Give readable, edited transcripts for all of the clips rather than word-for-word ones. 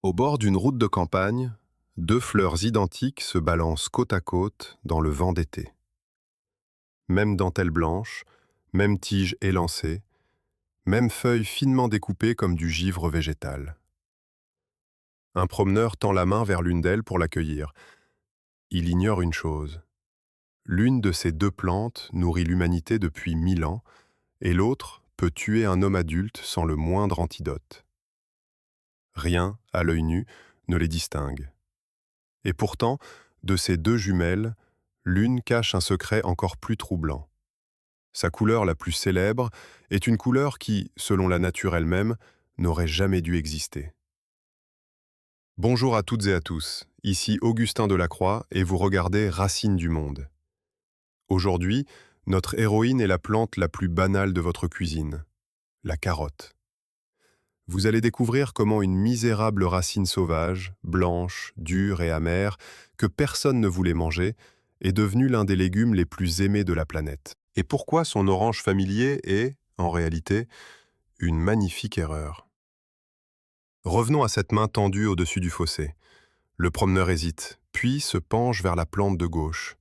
Au bord d'une route de campagne, deux fleurs identiques se balancent côte à côte dans le vent d'été. Même dentelle blanche, même tige élancée, même feuilles finement découpées comme du givre végétal. Un promeneur tend la main vers l'une d'elles pour l'accueillir. Il ignore une chose. L'une de ces deux plantes nourrit l'humanité depuis 1000 ans, et l'autre peut tuer un homme adulte sans le moindre antidote. Rien, à l'œil nu, ne les distingue. Et pourtant, de ces deux jumelles, l'une cache un secret encore plus troublant. Sa couleur la plus célèbre est une couleur qui, selon la nature elle-même, n'aurait jamais dû exister. Bonjour à toutes et à tous, ici Augustin Delacroix et vous regardez Racines du monde. Aujourd'hui, notre héroïne est la plante la plus banale de votre cuisine, la carotte. Vous allez découvrir comment une misérable racine sauvage, blanche, dure et amère, que personne ne voulait manger, est devenue l'un des légumes les plus aimés de la planète. Et pourquoi son orange familier est, en réalité, une magnifique erreur. Revenons à cette main tendue au-dessus du fossé. Le promeneur hésite, puis se penche vers la plante de gauche.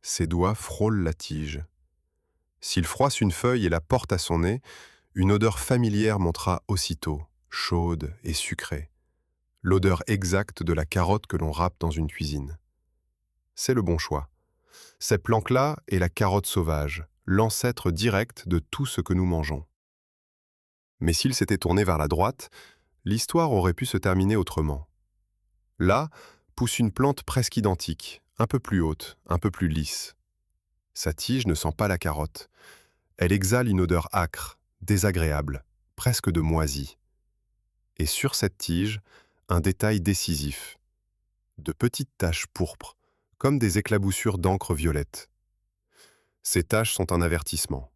Ses doigts frôlent la tige. S'il froisse une feuille et la porte à son nez, une odeur familière montera aussitôt, chaude et sucrée. L'odeur exacte de la carotte que l'on râpe dans une cuisine. C'est le bon choix. Cette plante-là est la carotte sauvage, l'ancêtre direct de tout ce que nous mangeons. Mais s'il s'était tourné vers la droite, l'histoire aurait pu se terminer autrement. Là, pousse une plante presque identique, un peu plus haute, un peu plus lisse. Sa tige ne sent pas la carotte. Elle exhale une odeur âcre, désagréable, presque de moisi. Et sur cette tige, un détail décisif. De petites taches pourpres, comme des éclaboussures d'encre violette. Ces taches sont un avertissement.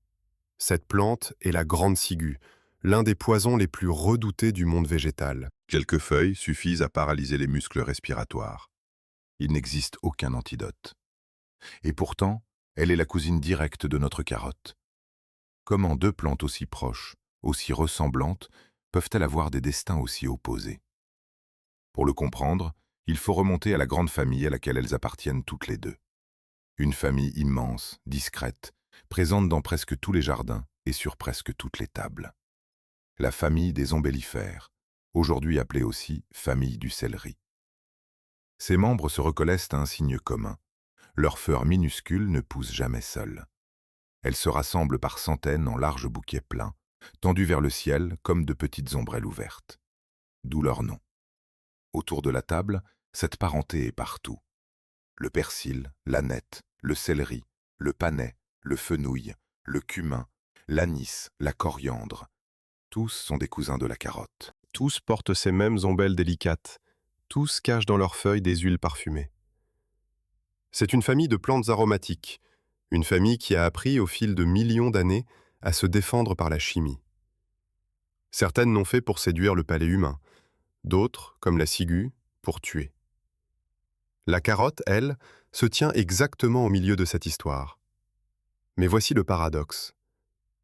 Cette plante est la grande ciguë, l'un des poisons les plus redoutés du monde végétal. Quelques feuilles suffisent à paralyser les muscles respiratoires. Il n'existe aucun antidote. Et pourtant, elle est la cousine directe de notre carotte. Comment deux plantes aussi proches, aussi ressemblantes, peuvent-elles avoir des destins aussi opposés? Pour le comprendre, il faut remonter à la grande famille à laquelle elles appartiennent toutes les deux. Une famille immense, discrète, présente dans presque tous les jardins et sur presque toutes les tables. La famille des ombellifères, aujourd'hui appelée aussi famille du céleri. Ses membres se reconnaissent à un signe commun. Leurs fleurs minuscules ne poussent jamais seules. Elles se rassemblent par centaines en larges bouquets pleins, tendus vers le ciel comme de petites ombrelles ouvertes. D'où leur nom. Autour de la table, cette parenté est partout. Le persil, l'aneth, le céleri, le panais, le fenouil, le cumin, l'anis, la coriandre. Tous sont des cousins de la carotte. Tous portent ces mêmes ombelles délicates. Tous cachent dans leurs feuilles des huiles parfumées. C'est une famille de plantes aromatiques, une famille qui a appris au fil de millions d'années à se défendre par la chimie. Certaines n'ont fait pour séduire le palais humain, d'autres, comme la ciguë, pour tuer. La carotte, elle, se tient exactement au milieu de cette histoire. Mais voici le paradoxe.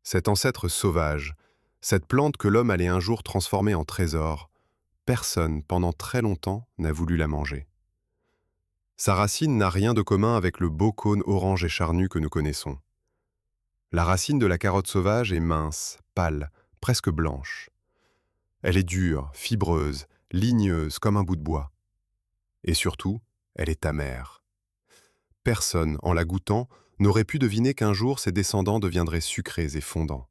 Cet ancêtre sauvage, cette plante que l'homme allait un jour transformer en trésor, personne, pendant très longtemps, n'a voulu la manger. Sa racine n'a rien de commun avec le beau cône orange et charnu que nous connaissons. La racine de la carotte sauvage est mince, pâle, presque blanche. Elle est dure, fibreuse, ligneuse comme un bout de bois. Et surtout, elle est amère. Personne, en la goûtant, n'aurait pu deviner qu'un jour ses descendants deviendraient sucrés et fondants.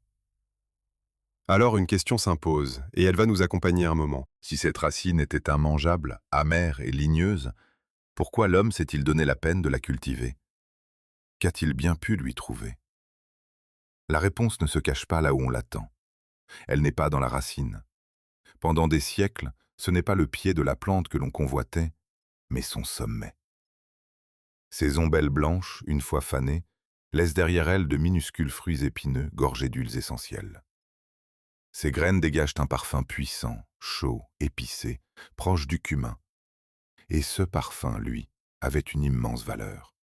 Alors une question s'impose, et elle va nous accompagner un moment. Si cette racine était immangeable, amère et ligneuse, pourquoi l'homme s'est-il donné la peine de la cultiver? Qu'a-t-il bien pu lui trouver? La réponse ne se cache pas là où on l'attend. Elle n'est pas dans la racine. Pendant des siècles, ce n'est pas le pied de la plante que l'on convoitait, mais son sommet. Ces ombelles blanches, une fois fanées, laissent derrière elles de minuscules fruits épineux gorgés d'huiles essentielles. Ces graines dégagent un parfum puissant, chaud, épicé, proche du cumin. Et ce parfum, lui, avait une immense valeur.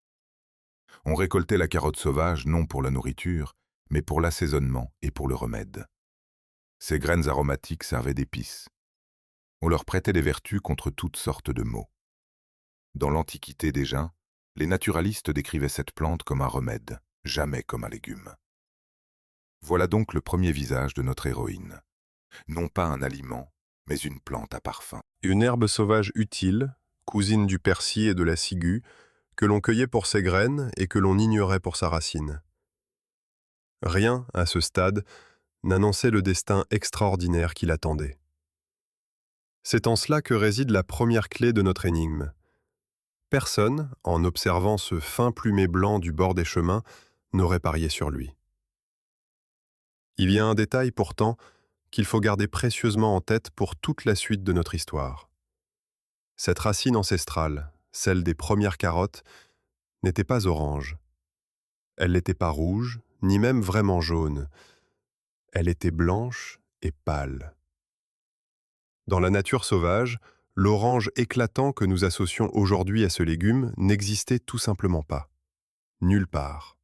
On récoltait la carotte sauvage non pour la nourriture, mais pour l'assaisonnement et pour le remède. Ces graines aromatiques servaient d'épices. On leur prêtait des vertus contre toutes sortes de maux. Dans l'Antiquité déjà, les naturalistes décrivaient cette plante comme un remède, jamais comme un légume. Voilà donc le premier visage de notre héroïne. Non pas un aliment, mais une plante à parfum. Une herbe sauvage utile, cousine du persil et de la ciguë, que l'on cueillait pour ses graines et que l'on ignorait pour sa racine. Rien, à ce stade, n'annonçait le destin extraordinaire qui l'attendait. C'est en cela que réside la première clé de notre énigme. Personne, en observant ce fin plumet blanc du bord des chemins, n'aurait parié sur lui. Il y a un détail pourtant qu'il faut garder précieusement en tête pour toute la suite de notre histoire. Cette racine ancestrale, celle des premières carottes, n'était pas orange. Elle n'était pas rouge, ni même vraiment jaune. Elle était blanche et pâle. Dans la nature sauvage, l'orange éclatant que nous associons aujourd'hui à ce légume n'existait tout simplement pas. Nulle part.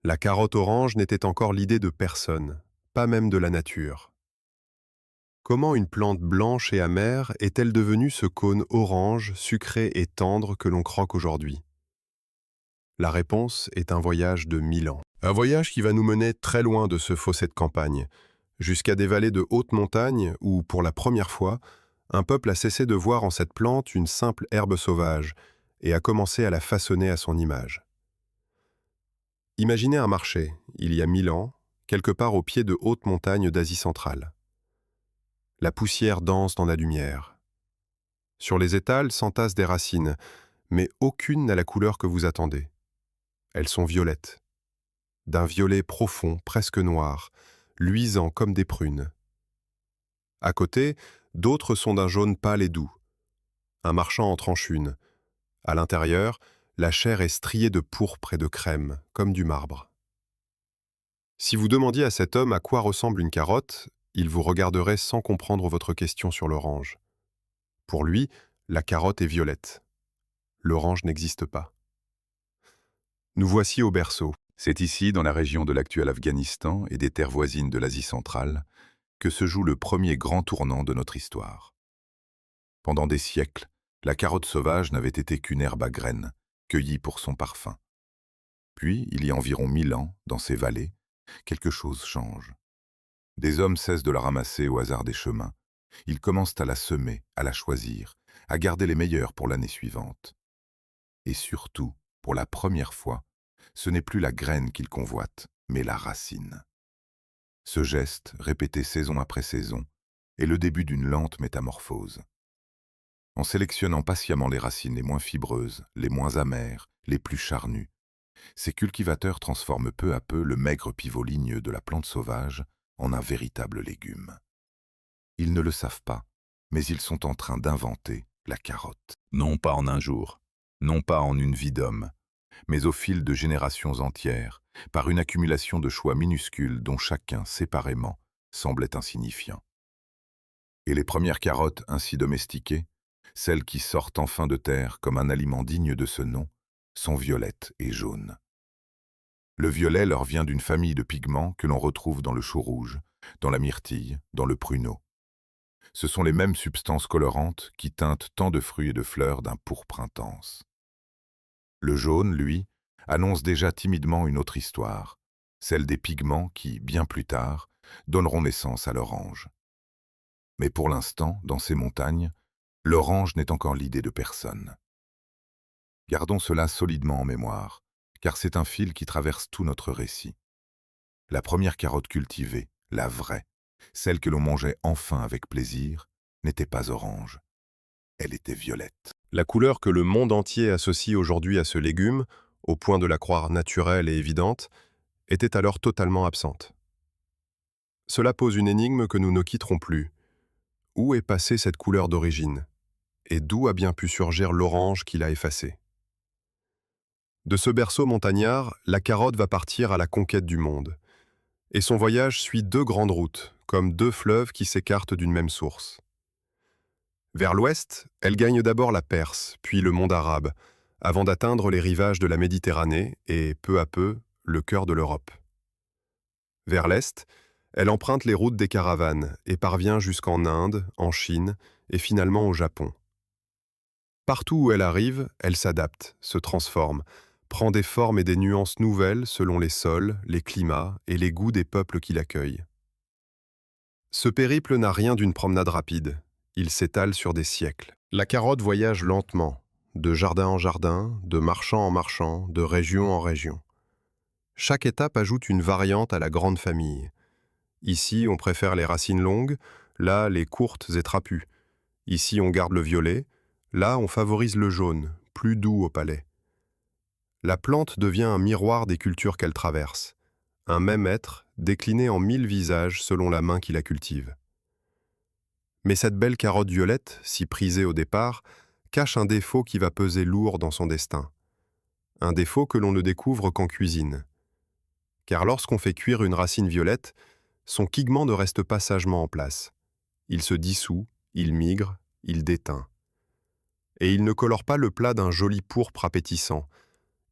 La carotte orange n'était encore l'idée de personne, pas même de la nature. Comment une plante blanche et amère est-elle devenue ce cône orange, sucré et tendre que l'on croque aujourd'hui? La réponse est un voyage de 1000 ans. Un voyage qui va nous mener très loin de ce fossé de campagne, jusqu'à des vallées de haute montagne où, pour la première fois, un peuple a cessé de voir en cette plante une simple herbe sauvage et a commencé à la façonner à son image. Imaginez un marché, il y a 1000 ans, quelque part au pied de hautes montagnes d'Asie centrale. La poussière danse dans la lumière. Sur les étals s'entassent des racines, mais aucune n'a la couleur que vous attendez. Elles sont violettes, d'un violet profond, presque noir, luisant comme des prunes. À côté, d'autres sont d'un jaune pâle et doux. Un marchand en tranche une. À l'intérieur, la chair est striée de pourpre et de crème, comme du marbre. Si vous demandiez à cet homme à quoi ressemble une carotte, il vous regarderait sans comprendre votre question sur l'orange. Pour lui, la carotte est violette. L'orange n'existe pas. Nous voici au berceau. C'est ici, dans la région de l'actuel Afghanistan et des terres voisines de l'Asie centrale, que se joue le premier grand tournant de notre histoire. Pendant des siècles, la carotte sauvage n'avait été qu'une herbe à graines, cueillie pour son parfum. Puis, il y a environ 1000 ans, dans ces vallées, quelque chose change. Des hommes cessent de la ramasser au hasard des chemins. Ils commencent à la semer, à la choisir, à garder les meilleurs pour l'année suivante. Et surtout, pour la première fois, ce n'est plus la graine qu'ils convoitent, mais la racine. Ce geste, répété saison après saison, est le début d'une lente métamorphose. En sélectionnant patiemment les racines les moins fibreuses, les moins amères, les plus charnues, ces cultivateurs transforment peu à peu le maigre pivot ligneux de la plante sauvage en un véritable légume. Ils ne le savent pas, mais ils sont en train d'inventer la carotte. Non pas en un jour, non pas en une vie d'homme, mais au fil de générations entières, par une accumulation de choix minuscules dont chacun, séparément, semblait insignifiant. Et les premières carottes ainsi domestiquées, celles qui sortent enfin de terre comme un aliment digne de ce nom, sont violettes et jaunes. Le violet leur vient d'une famille de pigments que l'on retrouve dans le chou rouge, dans la myrtille, dans le pruneau. Ce sont les mêmes substances colorantes qui teintent tant de fruits et de fleurs d'un pourpre intense. Le jaune, lui, annonce déjà timidement une autre histoire, celle des pigments qui, bien plus tard, donneront naissance à l'orange. Mais pour l'instant, dans ces montagnes, l'orange n'est encore l'idée de personne. Gardons cela solidement en mémoire, car c'est un fil qui traverse tout notre récit. La première carotte cultivée, la vraie, celle que l'on mangeait enfin avec plaisir, n'était pas orange. Elle était violette. La couleur que le monde entier associe aujourd'hui à ce légume, au point de la croire naturelle et évidente, était alors totalement absente. Cela pose une énigme que nous ne quitterons plus. Où est passée cette couleur d'origine? Et d'où a bien pu surgir l'orange qui l'a effacée? De ce berceau montagnard, la carotte va partir à la conquête du monde. Et son voyage suit deux grandes routes, comme deux fleuves qui s'écartent d'une même source. Vers l'ouest, elle gagne d'abord la Perse, puis le monde arabe, avant d'atteindre les rivages de la Méditerranée et, peu à peu, le cœur de l'Europe. Vers l'est, Elle emprunte les routes des caravanes et parvient jusqu'en Inde, en Chine et finalement au Japon. Partout où elle arrive, elle s'adapte, se transforme, prend des formes et des nuances nouvelles selon les sols, les climats et les goûts des peuples qui l'accueillent. Ce périple n'a rien d'une promenade rapide. Il s'étale sur des siècles. La carotte voyage lentement, de jardin en jardin, de marchand en marchand, de région en région. Chaque étape ajoute une variante à la grande famille. Ici, on préfère les racines longues, là, les courtes et trapues. Ici, on garde le violet, là, on favorise le jaune, plus doux au palais. La plante devient un miroir des cultures qu'elle traverse. Un même être, décliné en 1000 visages selon la main qui la cultive. Mais cette belle carotte violette, si prisée au départ, cache un défaut qui va peser lourd dans son destin. Un défaut que l'on ne découvre qu'en cuisine. Car lorsqu'on fait cuire une racine violette, son pigment ne reste pas sagement en place. Il se dissout, il migre, il déteint. Et il ne colore pas le plat d'un joli pourpre appétissant.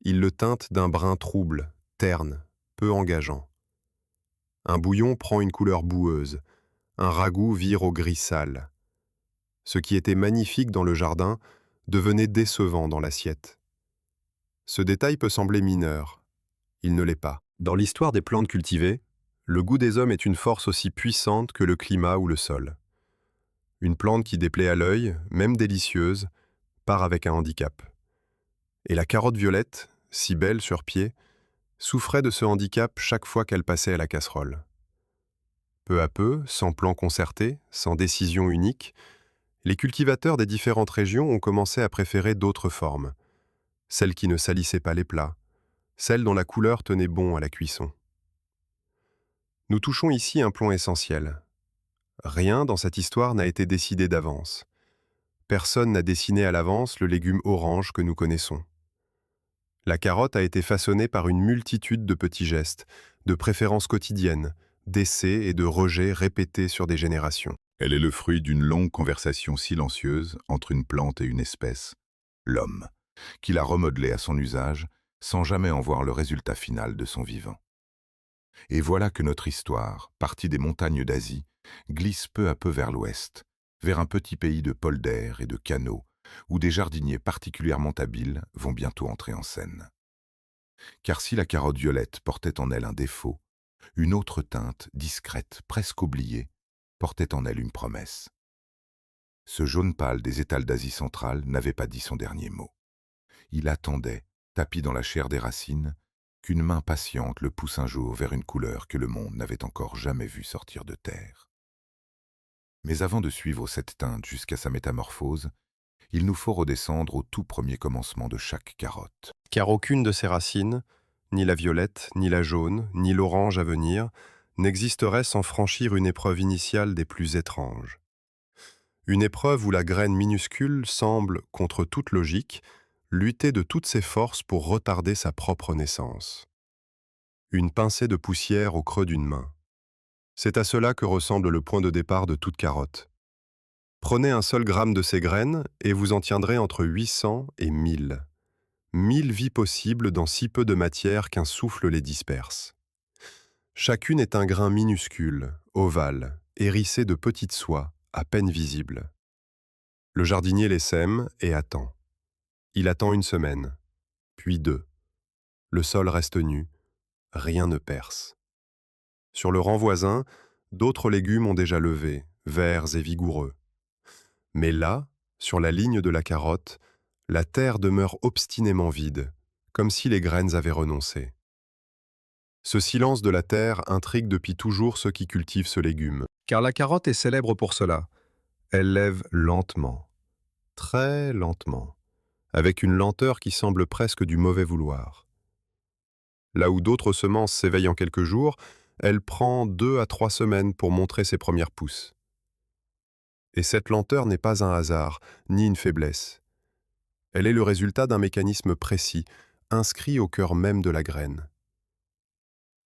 Il le teinte d'un brun trouble, terne, peu engageant. Un bouillon prend une couleur boueuse, un ragoût vire au gris sale. Ce qui était magnifique dans le jardin devenait décevant dans l'assiette. Ce détail peut sembler mineur. Il ne l'est pas. Dans l'histoire des plantes cultivées, le goût des hommes est une force aussi puissante que le climat ou le sol. Une plante qui déplaît à l'œil, même délicieuse, part avec un handicap. Et la carotte violette, si belle sur pied, souffrait de ce handicap chaque fois qu'elle passait à la casserole. Peu à peu, sans plan concerté, sans décision unique, les cultivateurs des différentes régions ont commencé à préférer d'autres formes, celles qui ne salissaient pas les plats, celles dont la couleur tenait bon à la cuisson. Nous touchons ici un point essentiel. Rien dans cette histoire n'a été décidé d'avance. Personne n'a dessiné à l'avance le légume orange que nous connaissons. La carotte a été façonnée par une multitude de petits gestes, de préférences quotidiennes, d'essais et de rejets répétés sur des générations. Elle est le fruit d'une longue conversation silencieuse entre une plante et une espèce, l'homme, qui l'a remodelée à son usage sans jamais en voir le résultat final de son vivant. Et voilà que notre histoire, partie des montagnes d'Asie, glisse peu à peu vers l'ouest, vers un petit pays de polders et de canaux, où des jardiniers particulièrement habiles vont bientôt entrer en scène. Car si la carotte violette portait en elle un défaut, une autre teinte, discrète, presque oubliée, portait en elle une promesse. Ce jaune pâle des étals d'Asie centrale n'avait pas dit son dernier mot. Il attendait, tapi dans la chair des racines, qu'une main patiente le pousse un jour vers une couleur que le monde n'avait encore jamais vue sortir de terre. Mais avant de suivre cette teinte jusqu'à sa métamorphose, il nous faut redescendre au tout premier commencement de chaque carotte. Car aucune de ces racines, ni la violette, ni la jaune, ni l'orange à venir, n'existerait sans franchir une épreuve initiale des plus étranges. Une épreuve où la graine minuscule semble, contre toute logique, lutter de toutes ses forces pour retarder sa propre naissance. Une pincée de poussière au creux d'une main. C'est à cela que ressemble le point de départ de toute carotte. Prenez un seul gramme de ces graines et vous en tiendrez entre 800 et 1000. 1000 vies possibles dans si peu de matière qu'un souffle les disperse. Chacune est un grain minuscule, ovale, hérissé de petites soies, à peine visibles. Le jardinier les sème et attend. Il attend une semaine, puis 2. Le sol reste nu, rien ne perce. Sur le rang voisin, d'autres légumes ont déjà levé, verts et vigoureux. Mais là, sur la ligne de la carotte, la terre demeure obstinément vide, comme si les graines avaient renoncé. Ce silence de la terre intrigue depuis toujours ceux qui cultivent ce légume. Car la carotte est célèbre pour cela. Elle lève lentement, très lentement, avec une lenteur qui semble presque du mauvais vouloir. Là où d'autres semences s'éveillent en quelques jours, elle prend 2 à 3 semaines pour montrer ses premières pousses. Et cette lenteur n'est pas un hasard, ni une faiblesse. Elle est le résultat d'un mécanisme précis, inscrit au cœur même de la graine.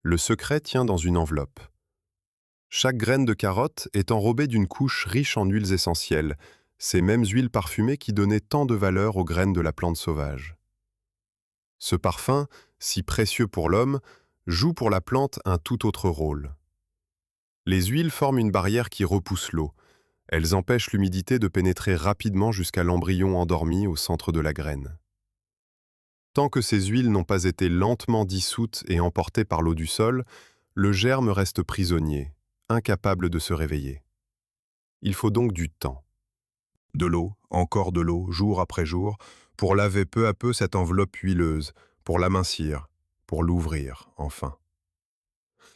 Le secret tient dans une enveloppe. Chaque graine de carotte est enrobée d'une couche riche en huiles essentielles, ces mêmes huiles parfumées qui donnaient tant de valeur aux graines de la plante sauvage. Ce parfum, si précieux pour l'homme, joue pour la plante un tout autre rôle. Les huiles forment une barrière qui repousse l'eau. Elles empêchent l'humidité de pénétrer rapidement jusqu'à l'embryon endormi au centre de la graine. Tant que ces huiles n'ont pas été lentement dissoutes et emportées par l'eau du sol, le germe reste prisonnier, incapable de se réveiller. Il faut donc du temps. De l'eau, encore de l'eau, jour après jour, pour laver peu à peu cette enveloppe huileuse, pour l'amincir, pour l'ouvrir, enfin.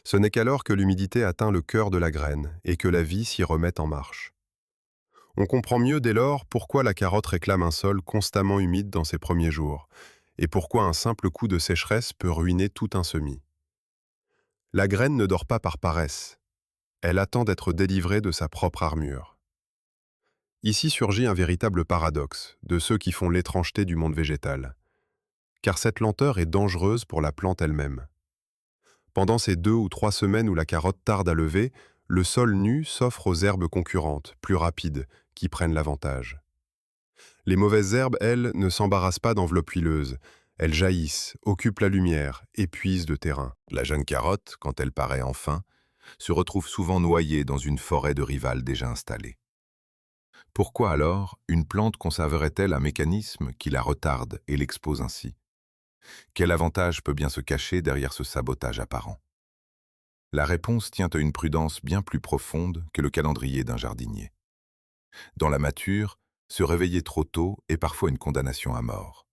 Ce n'est qu'alors que l'humidité atteint le cœur de la graine et que la vie s'y remet en marche. On comprend mieux dès lors pourquoi la carotte réclame un sol constamment humide dans ses premiers jours, et pourquoi un simple coup de sécheresse peut ruiner tout un semis. La graine ne dort pas par paresse, elle attend d'être délivrée de sa propre armure. Ici surgit un véritable paradoxe de ceux qui font l'étrangeté du monde végétal, car cette lenteur est dangereuse pour la plante elle-même. Pendant ces 2 ou 3 semaines où la carotte tarde à lever, le sol nu s'offre aux herbes concurrentes, plus rapides, qui prennent l'avantage. Les mauvaises herbes, elles, ne s'embarrassent pas d'enveloppes huileuses. Elles jaillissent, occupent la lumière, épuisent le terrain. La jeune carotte, quand elle paraît enfin, se retrouve souvent noyée dans une forêt de rivales déjà installées. Pourquoi alors une plante conserverait-elle un mécanisme qui la retarde et l'expose ainsi? Quel avantage peut bien se cacher derrière ce sabotage apparent? La réponse tient à une prudence bien plus profonde que le calendrier d'un jardinier. Dans la nature, se réveiller trop tôt est parfois une condamnation à mort.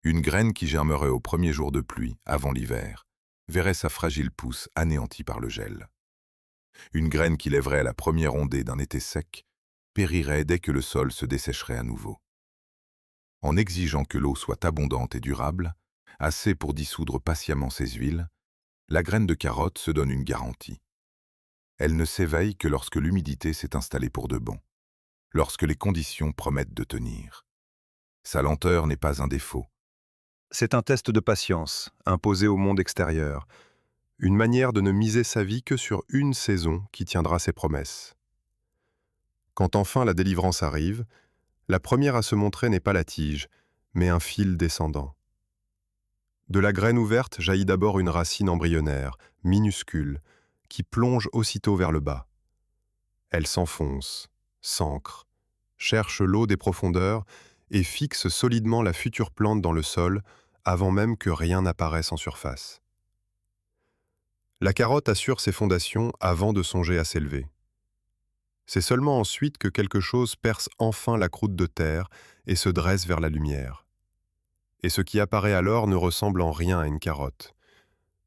Une graine qui germerait au premier jour de pluie, avant l'hiver, verrait sa fragile pousse anéantie par le gel. Une graine qui lèverait à la première ondée d'un été sec périrait dès que le sol se dessécherait à nouveau. En exigeant que l'eau soit abondante et durable, assez pour dissoudre patiemment ses huiles, la graine de carotte se donne une garantie. Elle ne s'éveille que lorsque l'humidité s'est installée pour de bon, lorsque les conditions promettent de tenir. Sa lenteur n'est pas un défaut. C'est un test de patience, imposé au monde extérieur, une manière de ne miser sa vie que sur une saison qui tiendra ses promesses. Quand enfin la délivrance arrive, la première à se montrer n'est pas la tige, mais un fil descendant. De la graine ouverte jaillit d'abord une racine embryonnaire, minuscule, qui plonge aussitôt vers le bas. Elle s'enfonce, s'ancre, cherche l'eau des profondeurs et fixe solidement la future plante dans le sol avant même que rien n'apparaisse en surface. La carotte assure ses fondations avant de songer à s'élever. C'est seulement ensuite que quelque chose perce enfin la croûte de terre et se dresse vers la lumière. Et ce qui apparaît alors ne ressemble en rien à une carotte.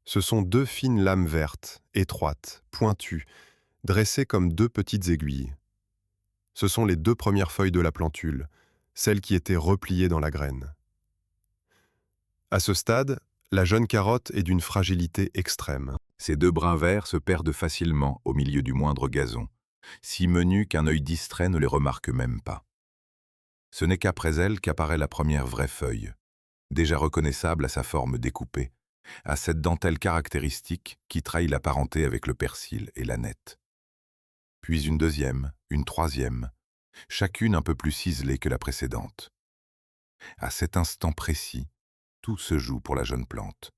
Ce sont 2 fines lames vertes, étroites, pointues, dressées comme 2 petites aiguilles. Ce sont les 2 premières feuilles de la plantule, celles qui étaient repliées dans la graine. À ce stade, la jeune carotte est d'une fragilité extrême. Ses 2 brins verts se perdent facilement au milieu du moindre gazon, si menus qu'un œil distrait ne les remarque même pas. Ce n'est qu'après elle qu'apparaît la première vraie feuille, déjà reconnaissable à sa forme découpée, à cette dentelle caractéristique qui trahit la parenté avec le persil et l'aneth. Puis une deuxième, une troisième, chacune un peu plus ciselée que la précédente. À cet instant précis, tout se joue pour la jeune plante.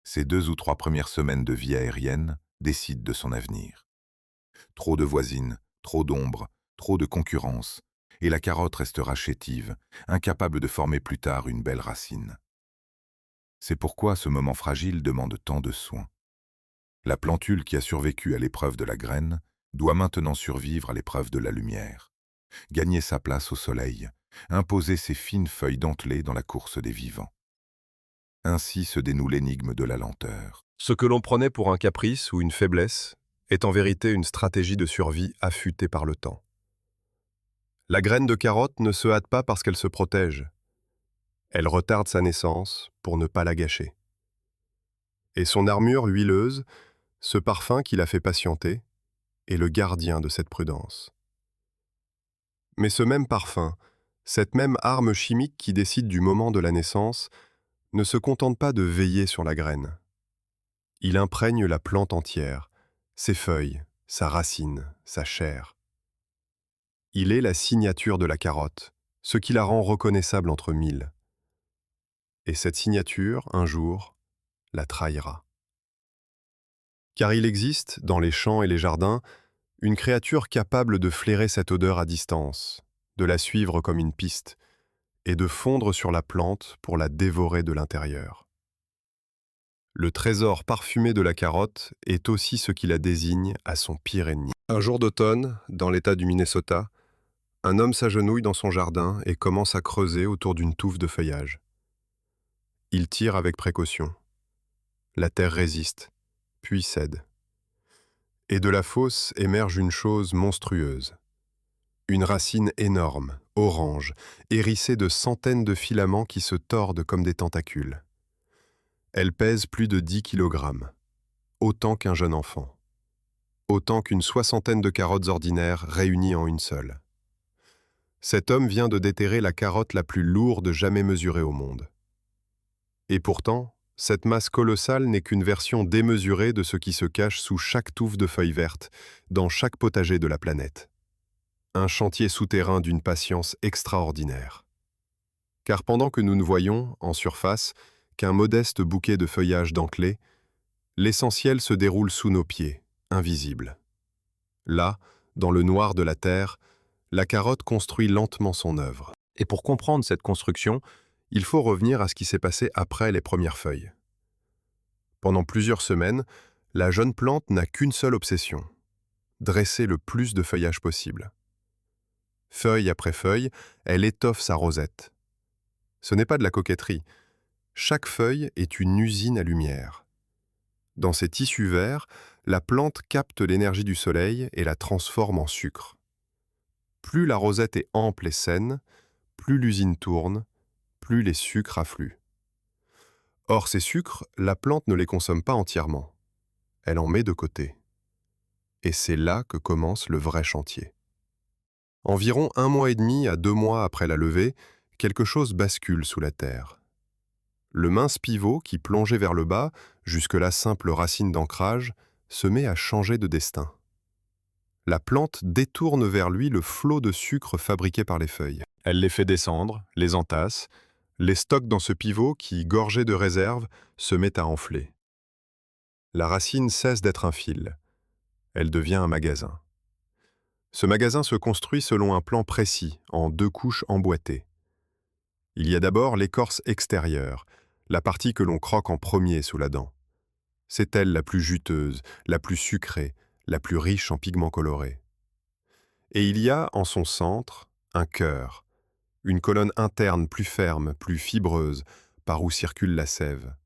Ces 2 ou 3 premières semaines de vie aérienne décident de son avenir. Trop de voisines, trop d'ombre, trop de concurrence, et la carotte restera chétive, incapable de former plus tard une belle racine. C'est pourquoi ce moment fragile demande tant de soins. La plantule qui a survécu à l'épreuve de la graine doit maintenant survivre à l'épreuve de la lumière, gagner sa place au soleil, imposer ses fines feuilles dentelées dans la course des vivants. Ainsi se dénoue l'énigme de la lenteur. Ce que l'on prenait pour un caprice ou une faiblesse est en vérité une stratégie de survie affûtée par le temps. La graine de carotte ne se hâte pas parce qu'elle se protège. Elle retarde sa naissance pour ne pas la gâcher. Et son armure huileuse, ce parfum qui la fait patienter, est le gardien de cette prudence. Mais ce même parfum, cette même arme chimique qui décide du moment de la naissance, ne se contente pas de veiller sur la graine. Il imprègne la plante entière, ses feuilles, sa racine, sa chair. Il est la signature de la carotte, ce qui la rend reconnaissable entre mille. Et cette signature, un jour, la trahira. Car il existe, dans les champs et les jardins, une créature capable de flairer cette odeur à distance, de la suivre comme une piste, et de fondre sur la plante pour la dévorer de l'intérieur. Le trésor parfumé de la carotte est aussi ce qui la désigne à son pire ennemi. Un jour d'automne, dans l'État du Minnesota, un homme s'agenouille dans son jardin et commence à creuser autour d'une touffe de feuillage. Il tire avec précaution. La terre résiste, puis cède. Et de la fosse émerge une chose monstrueuse. Une racine énorme, orange, hérissée de centaines de filaments qui se tordent comme des tentacules. Elle pèse plus de 10 kilogrammes, autant qu'un jeune enfant, autant qu'une soixantaine de carottes ordinaires réunies en une seule. Cet homme vient de déterrer la carotte la plus lourde jamais mesurée au monde. Et pourtant, cette masse colossale n'est qu'une version démesurée de ce qui se cache sous chaque touffe de feuilles vertes, dans chaque potager de la planète. Un chantier souterrain d'une patience extraordinaire. Car pendant que nous ne voyons, en surface, qu'un modeste bouquet de feuillage dentelé, l'essentiel se déroule sous nos pieds, invisible. Là, dans le noir de la terre, la carotte construit lentement son œuvre. Et pour comprendre cette construction, il faut revenir à ce qui s'est passé après les premières feuilles. Pendant plusieurs semaines, la jeune plante n'a qu'une seule obsession, dresser le plus de feuillage possible. Feuille après feuille, elle étoffe sa rosette. Ce n'est pas de la coquetterie. Chaque feuille est une usine à lumière. Dans ces tissus verts, la plante capte l'énergie du soleil et la transforme en sucre. Plus la rosette est ample et saine, plus l'usine tourne, plus les sucres affluent. Or, ces sucres, la plante ne les consomme pas entièrement. Elle en met de côté. Et c'est là que commence le vrai chantier. Environ 1 mois et demi à 2 mois après la levée, quelque chose bascule sous la terre. Le mince pivot qui plongeait vers le bas, jusque-là simple racine d'ancrage, se met à changer de destin. La plante détourne vers lui le flot de sucre fabriqué par les feuilles. Elle les fait descendre, les entasse, les stocke dans ce pivot qui, gorgé de réserve, se met à enfler. La racine cesse d'être un fil. Elle devient un magasin. Ce magasin se construit selon un plan précis, en 2 couches emboîtées. Il y a d'abord l'écorce extérieure, la partie que l'on croque en premier sous la dent. C'est elle la plus juteuse, la plus sucrée, la plus riche en pigments colorés. Et il y a, en son centre, un cœur, une colonne interne plus ferme, plus fibreuse, par où circule la sève.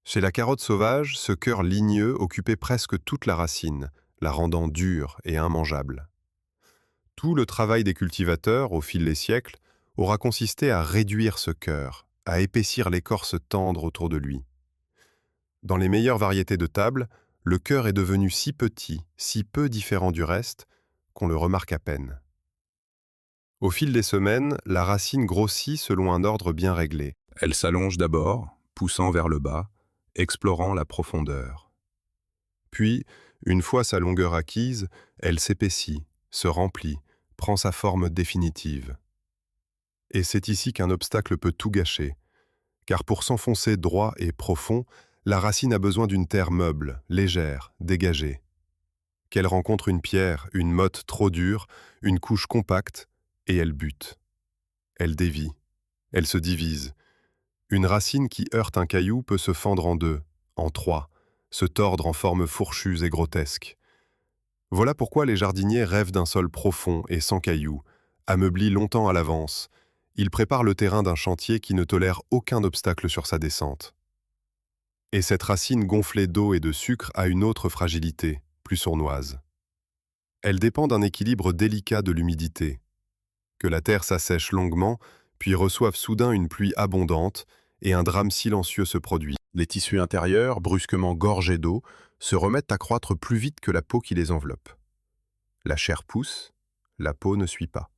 Chez la carotte sauvage, ce cœur ligneux occupait presque toute la racine, la rendant dure et immangeable. Tout le travail des cultivateurs, au fil des siècles, aura consisté à réduire ce cœur, à épaissir l'écorce tendre autour de lui. Dans les meilleures variétés de table, le cœur est devenu si petit, si peu différent du reste, qu'on le remarque à peine. Au fil des semaines, la racine grossit selon un ordre bien réglé. Elle s'allonge d'abord, poussant vers le bas, explorant la profondeur. Puis, une fois sa longueur acquise, elle s'épaissit, se remplit, prend sa forme définitive. Et c'est ici qu'un obstacle peut tout gâcher, car pour s'enfoncer droit et profond, la racine a besoin d'une terre meuble, légère, dégagée. Qu'elle rencontre une pierre, une motte trop dure, une couche compacte, et elle bute. Elle dévie, elle se divise. Une racine qui heurte un caillou peut se fendre en 2, en 3, se tordre en formes fourchues et grotesques. Voilà pourquoi les jardiniers rêvent d'un sol profond et sans cailloux, ameubli longtemps à l'avance. Ils préparent le terrain d'un chantier qui ne tolère aucun obstacle sur sa descente. Et cette racine gonflée d'eau et de sucre a une autre fragilité, plus sournoise. Elle dépend d'un équilibre délicat de l'humidité. Que la terre s'assèche longuement, puis reçoive soudain une pluie abondante, et un drame silencieux se produit. Les tissus intérieurs, brusquement gorgés d'eau, se remettent à croître plus vite que la peau qui les enveloppe. La chair pousse, la peau ne suit pas.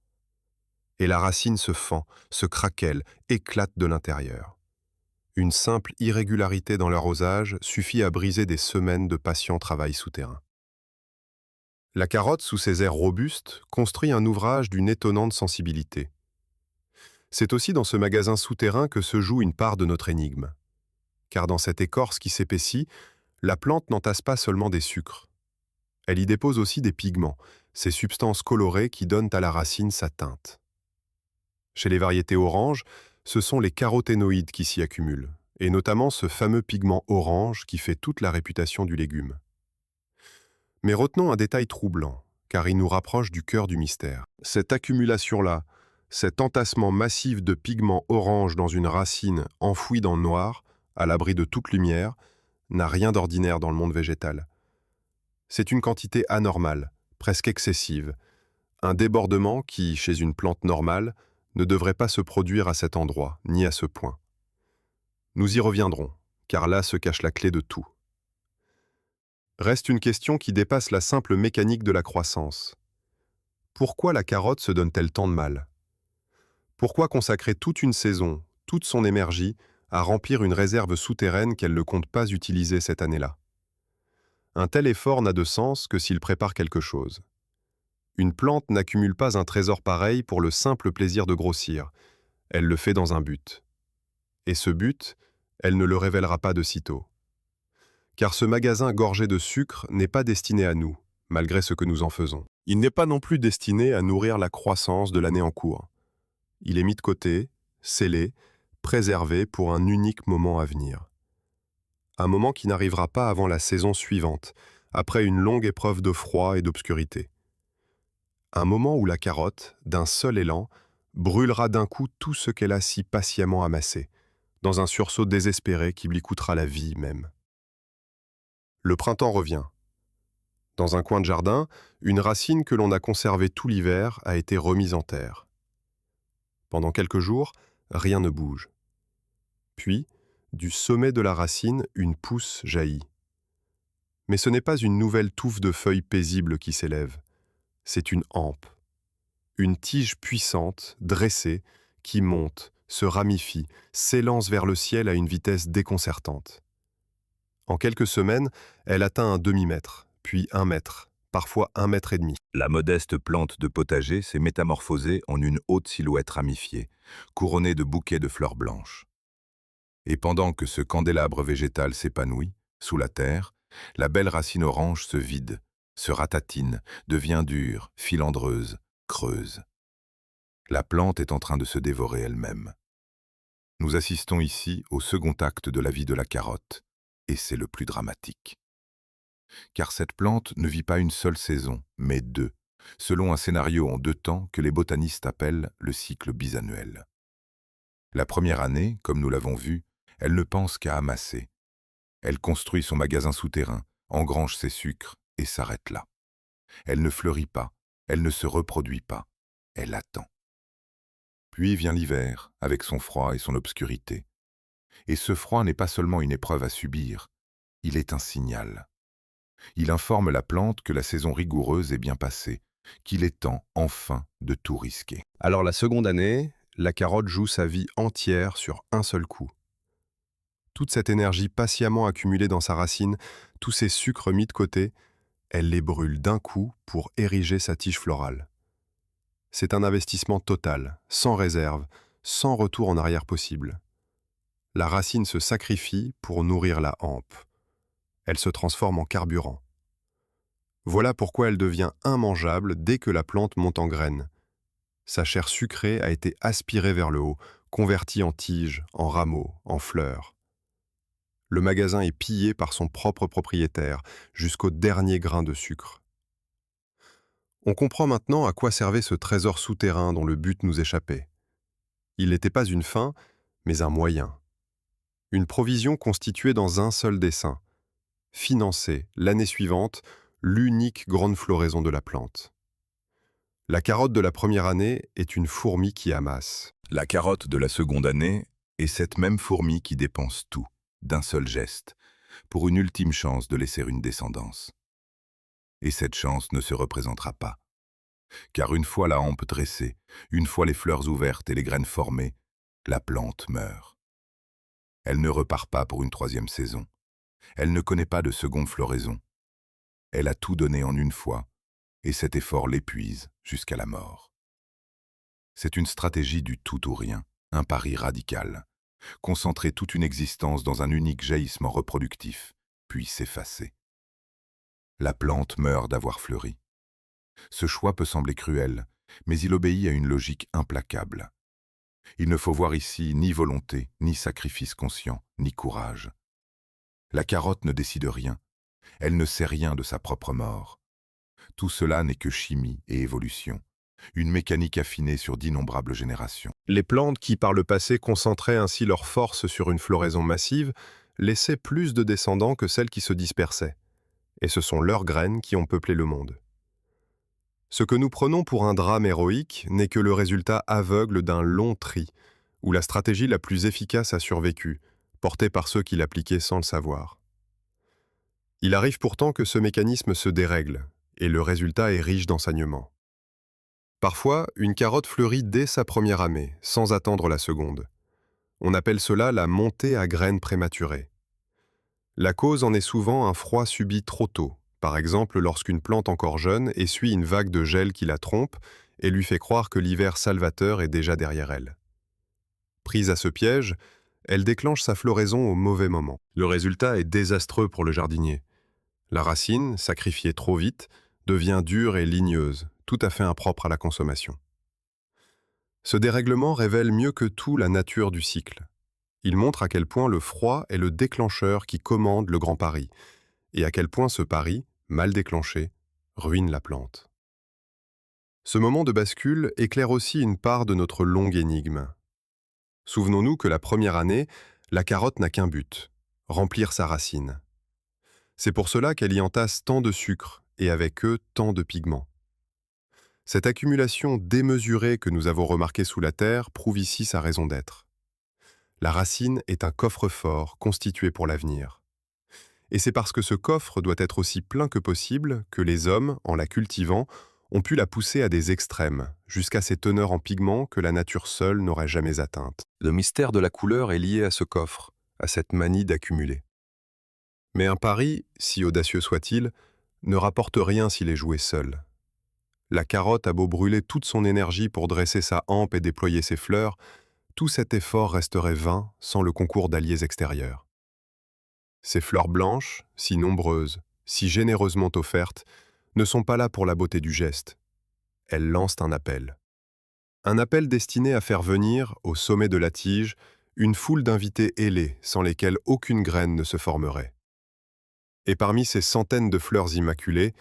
Et la racine se fend, se craquelle, éclate de l'intérieur. Une simple irrégularité dans l'arrosage suffit à briser des semaines de patient travail souterrain. La carotte, sous ses airs robustes, construit un ouvrage d'une étonnante sensibilité. C'est aussi dans ce magasin souterrain que se joue une part de notre énigme. Car dans cette écorce qui s'épaissit, La plante n'entasse pas seulement des sucres. Elle y dépose aussi des pigments, ces substances colorées qui donnent à la racine sa teinte. Chez les variétés oranges, ce sont les caroténoïdes qui s'y accumulent, et notamment ce fameux pigment orange qui fait toute la réputation du légume. Mais retenons un détail troublant, car il nous rapproche du cœur du mystère. Cette accumulation-là, cet entassement massif de pigments orange dans une racine enfouie dans le noir, à l'abri de toute lumière, n'a rien d'ordinaire dans le monde végétal. C'est une quantité anormale, presque excessive, un débordement qui, chez une plante normale, ne devrait pas se produire à cet endroit, ni à ce point. Nous y reviendrons, car là se cache la clé de tout. Reste une question qui dépasse la simple mécanique de la croissance. Pourquoi la carotte se donne-t-elle tant de mal? Pourquoi consacrer toute une saison, toute son énergie, à remplir une réserve souterraine qu'elle ne compte pas utiliser cette année-là? Un tel effort n'a de sens que s'il prépare quelque chose. Une plante n'accumule pas un trésor pareil pour le simple plaisir de grossir. Elle le fait dans un but. Et ce but, elle ne le révélera pas de sitôt. Car ce magasin gorgé de sucre n'est pas destiné à nous, malgré ce que nous en faisons. Il n'est pas non plus destiné à nourrir la croissance de l'année en cours. Il est mis de côté, scellé, préservé pour un unique moment à venir. Un moment qui n'arrivera pas avant la saison suivante, après une longue épreuve de froid et d'obscurité. Un moment où la carotte, d'un seul élan, brûlera d'un coup tout ce qu'elle a si patiemment amassé, dans un sursaut désespéré qui lui coûtera la vie même. Le printemps revient. Dans un coin de jardin, une racine que l'on a conservée tout l'hiver a été remise en terre. Pendant quelques jours, rien ne bouge. Puis, du sommet de la racine, une pousse jaillit. Mais ce n'est pas une nouvelle touffe de feuilles paisibles qui s'élève. C'est une hampe. Une tige puissante, dressée, qui monte, se ramifie, s'élance vers le ciel à une vitesse déconcertante. En quelques semaines, elle atteint un demi-mètre, puis 1 mètre, parfois 1,5 mètres. La modeste plante de potager s'est métamorphosée en une haute silhouette ramifiée, couronnée de bouquets de fleurs blanches. Et pendant que ce candélabre végétal s'épanouit, sous la terre, la belle racine orange se vide, se ratatine, devient dure, filandreuse, creuse. La plante est en train de se dévorer elle-même. Nous assistons ici au second acte de la vie de la carotte, et c'est le plus dramatique. Car cette plante ne vit pas une seule saison, mais deux, selon un scénario en 2 temps que les botanistes appellent le cycle bisannuel. La première année, comme nous l'avons vu, elle ne pense qu'à amasser. Elle construit son magasin souterrain, engrange ses sucres et s'arrête là. Elle ne fleurit pas, elle ne se reproduit pas, elle attend. Puis vient l'hiver, avec son froid et son obscurité. Et ce froid n'est pas seulement une épreuve à subir, il est un signal. Il informe la plante que la saison rigoureuse est bien passée, qu'il est temps, enfin, de tout risquer. Alors la seconde année, la carotte joue sa vie entière sur un seul coup. Toute cette énergie patiemment accumulée dans sa racine, tous ces sucres mis de côté, elle les brûle d'un coup pour ériger sa tige florale. C'est un investissement total, sans réserve, sans retour en arrière possible. La racine se sacrifie pour nourrir la hampe. Elle se transforme en carburant. Voilà pourquoi elle devient immangeable dès que la plante monte en graines. Sa chair sucrée a été aspirée vers le haut, convertie en tiges, en rameaux, en fleurs. Le magasin est pillé par son propre propriétaire, jusqu'au dernier grain de sucre. On comprend maintenant à quoi servait ce trésor souterrain dont le but nous échappait. Il n'était pas une fin, mais un moyen. Une provision constituée dans un seul dessein. Financer, l'année suivante, l'unique grande floraison de la plante. La carotte de la première année est une fourmi qui amasse. La carotte de la seconde année est cette même fourmi qui dépense tout, d'un seul geste, pour une ultime chance de laisser une descendance. Et cette chance ne se représentera pas. Car une fois la hampe dressée, une fois les fleurs ouvertes et les graines formées, la plante meurt. Elle ne repart pas pour une 3e saison. Elle ne connaît pas de seconde floraison. Elle a tout donné en une fois, et cet effort l'épuise jusqu'à la mort. C'est une stratégie du tout ou rien, un pari radical. Concentrer toute une existence dans un unique jaillissement reproductif, puis s'effacer. La plante meurt d'avoir fleuri. Ce choix peut sembler cruel, mais il obéit à une logique implacable. Il ne faut voir ici ni volonté, ni sacrifice conscient, ni courage. La carotte ne décide rien, elle ne sait rien de sa propre mort. Tout cela n'est que chimie et évolution, une mécanique affinée sur d'innombrables générations. Les plantes qui, par le passé, concentraient ainsi leur force sur une floraison massive, laissaient plus de descendants que celles qui se dispersaient. Et ce sont leurs graines qui ont peuplé le monde. Ce que nous prenons pour un drame héroïque n'est que le résultat aveugle d'un long tri, où la stratégie la plus efficace a survécu, portée par ceux qui l'appliquaient sans le savoir. Il arrive pourtant que ce mécanisme se dérègle, et le résultat est riche d'enseignements. Parfois, une carotte fleurit dès sa première année, sans attendre la seconde. On appelle cela la montée à graines prématurée. La cause en est souvent un froid subi trop tôt, par exemple lorsqu'une plante encore jeune essuie une vague de gel qui la trompe et lui fait croire que l'hiver salvateur est déjà derrière elle. Prise à ce piège, elle déclenche sa floraison au mauvais moment. Le résultat est désastreux pour le jardinier. La racine, sacrifiée trop vite, devient dure et ligneuse, tout à fait impropre à la consommation. Ce dérèglement révèle mieux que tout la nature du cycle. Il montre à quel point le froid est le déclencheur qui commande le grand pari, et à quel point ce pari, mal déclenché, ruine la plante. Ce moment de bascule éclaire aussi une part de notre longue énigme. Souvenons-nous que la première année, la carotte n'a qu'un but, remplir sa racine. C'est pour cela qu'elle y entasse tant de sucre et avec eux tant de pigments. Cette accumulation démesurée que nous avons remarquée sous la terre prouve ici sa raison d'être. La racine est un coffre-fort constitué pour l'avenir. Et c'est parce que ce coffre doit être aussi plein que possible que les hommes, en la cultivant, ont pu la pousser à des extrêmes, jusqu'à ces teneurs en pigments que la nature seule n'aurait jamais atteintes. Le mystère de la couleur est lié à ce coffre, à cette manie d'accumuler. Mais un pari, si audacieux soit-il, ne rapporte rien s'il est joué seul. La carotte a beau brûler toute son énergie pour dresser sa hampe et déployer ses fleurs, tout cet effort resterait vain sans le concours d'alliés extérieurs. Ces fleurs blanches, si nombreuses, si généreusement offertes, ne sont pas là pour la beauté du geste. Elles lancent un appel. Un appel destiné à faire venir, au sommet de la tige, une foule d'invités ailés sans lesquels aucune graine ne se formerait. Et parmi ces centaines de fleurs immaculées,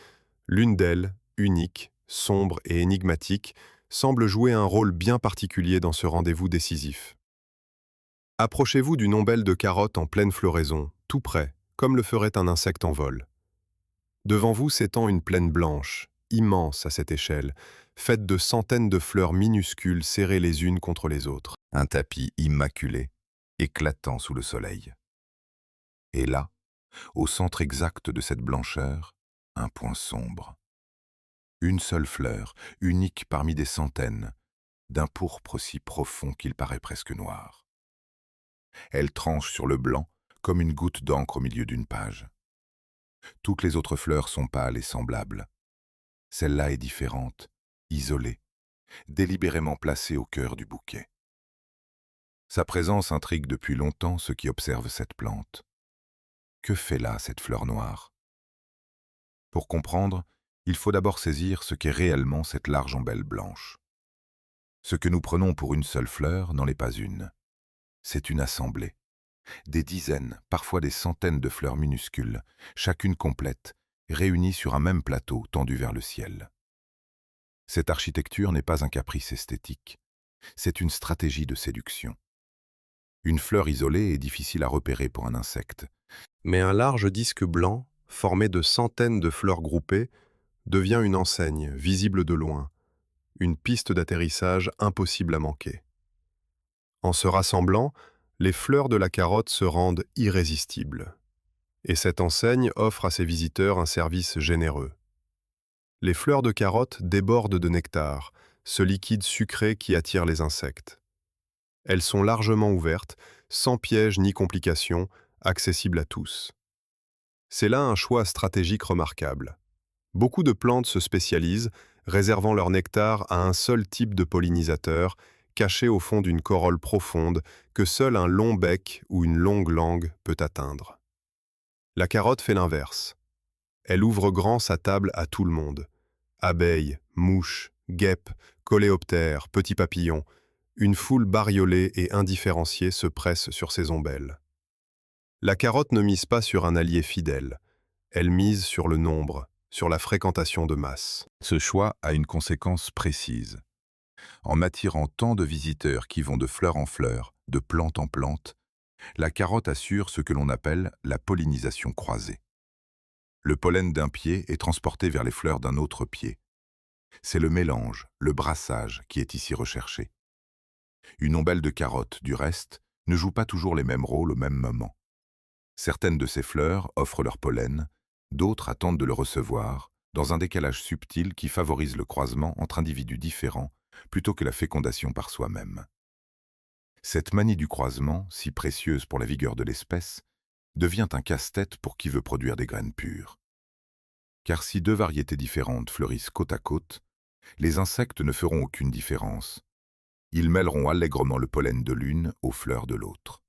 l'une d'elles, unique, sombre et énigmatique, semble jouer un rôle bien particulier dans ce rendez-vous décisif. Approchez-vous d'une ombelle de carotte en pleine floraison, tout près, comme le ferait un insecte en vol. Devant vous s'étend une plaine blanche, immense à cette échelle, faite de centaines de fleurs minuscules serrées les unes contre les autres. Un tapis immaculé, éclatant sous le soleil. Et là, au centre exact de cette blancheur, un point sombre. Une seule fleur, unique parmi des centaines, d'un pourpre si profond qu'il paraît presque noir. Elle tranche sur le blanc comme une goutte d'encre au milieu d'une page. Toutes les autres fleurs sont pâles et semblables. Celle-là est différente, isolée, délibérément placée au cœur du bouquet. Sa présence intrigue depuis longtemps ceux qui observent cette plante. Que fait là cette fleur noire? Pour comprendre, il faut d'abord saisir ce qu'est réellement cette large ombelle blanche. Ce que nous prenons pour une seule fleur n'en est pas une. C'est une assemblée. Des dizaines, parfois des centaines de fleurs minuscules, chacune complète, réunies sur un même plateau tendu vers le ciel. Cette architecture n'est pas un caprice esthétique, c'est une stratégie de séduction. Une fleur isolée est difficile à repérer pour un insecte. Mais un large disque blanc, formé de centaines de fleurs groupées, devient une enseigne, visible de loin, une piste d'atterrissage impossible à manquer. En se rassemblant, les fleurs de la carotte se rendent irrésistibles. Et cette enseigne offre à ses visiteurs un service généreux. Les fleurs de carotte débordent de nectar, ce liquide sucré qui attire les insectes. Elles sont largement ouvertes, sans pièges ni complications, accessibles à tous. C'est là un choix stratégique remarquable. Beaucoup de plantes se spécialisent, réservant leur nectar à un seul type de pollinisateur, caché au fond d'une corolle profonde que seul un long bec ou une longue langue peut atteindre. La carotte fait l'inverse. Elle ouvre grand sa table à tout le monde. Abeilles, mouches, guêpes, coléoptères, petits papillons, une foule bariolée et indifférenciée se presse sur ses ombelles. La carotte ne mise pas sur un allié fidèle. Elle mise sur le nombre, sur la fréquentation de masse. Ce choix a une conséquence précise. En attirant tant de visiteurs qui vont de fleur en fleur, de plante en plante, la carotte assure ce que l'on appelle la pollinisation croisée. Le pollen d'un pied est transporté vers les fleurs d'un autre pied. C'est le mélange, le brassage qui est ici recherché. Une ombelle de carotte, du reste, ne joue pas toujours les mêmes rôles au même moment. Certaines de ces fleurs offrent leur pollen, d'autres attendent de le recevoir, dans un décalage subtil qui favorise le croisement entre individus différents plutôt que la fécondation par soi-même. Cette manie du croisement, si précieuse pour la vigueur de l'espèce, devient un casse-tête pour qui veut produire des graines pures. Car si deux variétés différentes fleurissent côte à côte, les insectes ne feront aucune différence. Ils mêleront allègrement le pollen de l'une aux fleurs de l'autre.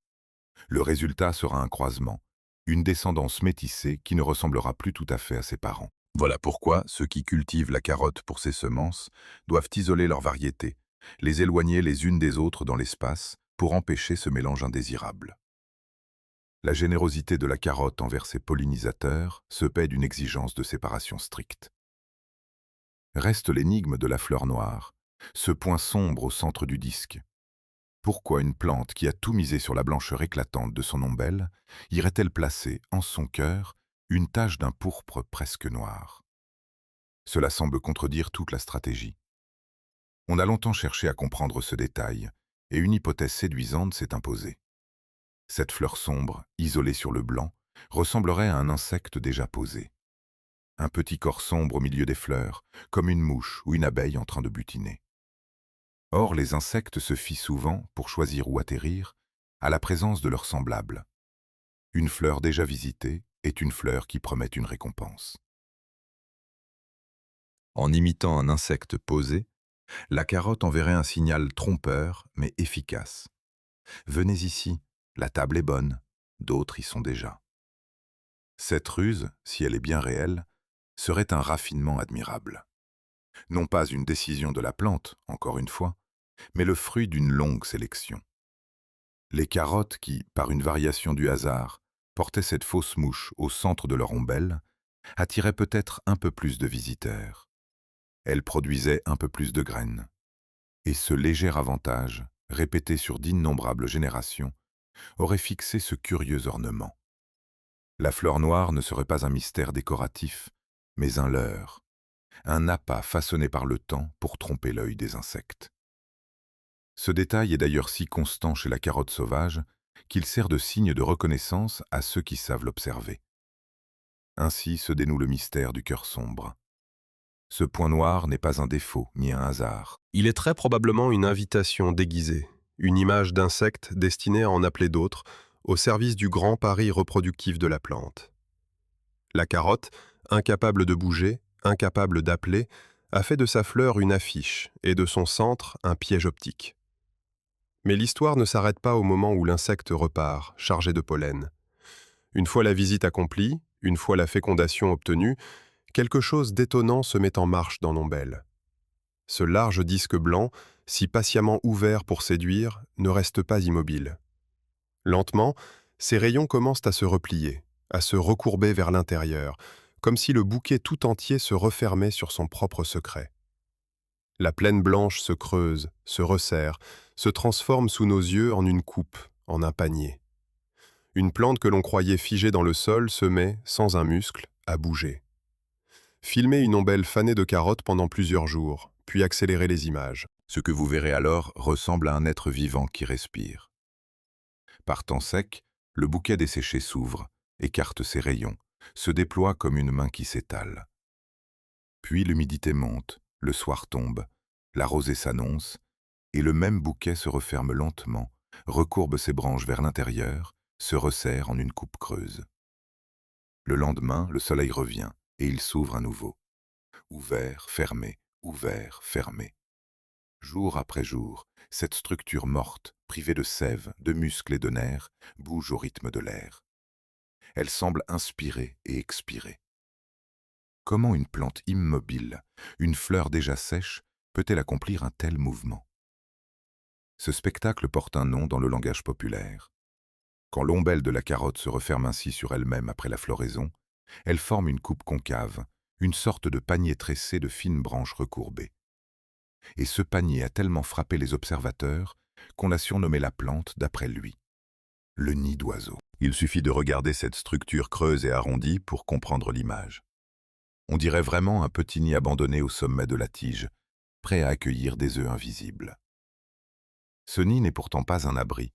Le résultat sera un croisement, une descendance métissée qui ne ressemblera plus tout à fait à ses parents. Voilà pourquoi ceux qui cultivent la carotte pour ses semences doivent isoler leurs variétés, les éloigner les unes des autres dans l'espace pour empêcher ce mélange indésirable. La générosité de la carotte envers ses pollinisateurs se paie d'une exigence de séparation stricte. Reste l'énigme de la fleur noire, ce point sombre au centre du disque. Pourquoi une plante qui a tout misé sur la blancheur éclatante de son ombelle irait-elle placer, en son cœur, une tache d'un pourpre presque noir? Cela semble contredire toute la stratégie. On a longtemps cherché à comprendre ce détail, et une hypothèse séduisante s'est imposée. Cette fleur sombre, isolée sur le blanc, ressemblerait à un insecte déjà posé. Un petit corps sombre au milieu des fleurs, comme une mouche ou une abeille en train de butiner. Or, les insectes se fient souvent, pour choisir où atterrir, à la présence de leurs semblables. Une fleur déjà visitée est une fleur qui promet une récompense. En imitant un insecte posé, la carotte enverrait un signal trompeur, mais efficace. Venez ici, la table est bonne, d'autres y sont déjà. Cette ruse, si elle est bien réelle, serait un raffinement admirable. Non pas une décision de la plante, encore une fois, mais le fruit d'une longue sélection. Les carottes qui, par une variation du hasard, portaient cette fausse mouche au centre de leur ombelle, attiraient peut-être un peu plus de visiteurs. Elles produisaient un peu plus de graines. Et ce léger avantage, répété sur d'innombrables générations, aurait fixé ce curieux ornement. La fleur noire ne serait pas un mystère décoratif, mais un leurre, un appât façonné par le temps pour tromper l'œil des insectes. Ce détail est d'ailleurs si constant chez la carotte sauvage qu'il sert de signe de reconnaissance à ceux qui savent l'observer. Ainsi se dénoue le mystère du cœur sombre. Ce point noir n'est pas un défaut ni un hasard. Il est très probablement une invitation déguisée, une image d'insecte destinée à en appeler d'autres, au service du grand pari reproductif de la plante. La carotte, incapable de bouger, incapable d'appeler, a fait de sa fleur une affiche et de son centre un piège optique. Mais l'histoire ne s'arrête pas au moment où l'insecte repart, chargé de pollen. Une fois la visite accomplie, une fois la fécondation obtenue, quelque chose d'étonnant se met en marche dans l'ombelle. Ce large disque blanc, si patiemment ouvert pour séduire, ne reste pas immobile. Lentement, ses rayons commencent à se replier, à se recourber vers l'intérieur, comme si le bouquet tout entier se refermait sur son propre secret. La plaine blanche se creuse, se resserre, se transforme sous nos yeux en une coupe, en un panier. Une plante que l'on croyait figée dans le sol se met, sans un muscle, à bouger. Filmez une ombelle fanée de carottes pendant plusieurs jours, puis accélérez les images. Ce que vous verrez alors ressemble à un être vivant qui respire. Par temps sec, le bouquet desséché s'ouvre, écarte ses rayons, se déploie comme une main qui s'étale. Puis l'humidité monte, le soir tombe, la rosée s'annonce, et le même bouquet se referme lentement, recourbe ses branches vers l'intérieur, se resserre en une coupe creuse. Le lendemain, le soleil revient, et il s'ouvre à nouveau. Ouvert, fermé. Jour après jour, cette structure morte, privée de sève, de muscles et de nerfs, bouge au rythme de l'air. Elle semble inspirer et expirer. Comment une plante immobile, une fleur déjà sèche, peut-elle accomplir un tel mouvement? Ce spectacle porte un nom dans le langage populaire. Quand l'ombelle de la carotte se referme ainsi sur elle-même après la floraison, elle forme une coupe concave, une sorte de panier tressé de fines branches recourbées. Et ce panier a tellement frappé les observateurs qu'on a surnommé la plante d'après lui, le nid d'oiseau. Il suffit de regarder cette structure creuse et arrondie pour comprendre l'image. On dirait vraiment un petit nid abandonné au sommet de la tige, prêt à accueillir des œufs invisibles. Ce nid n'est pourtant pas un abri,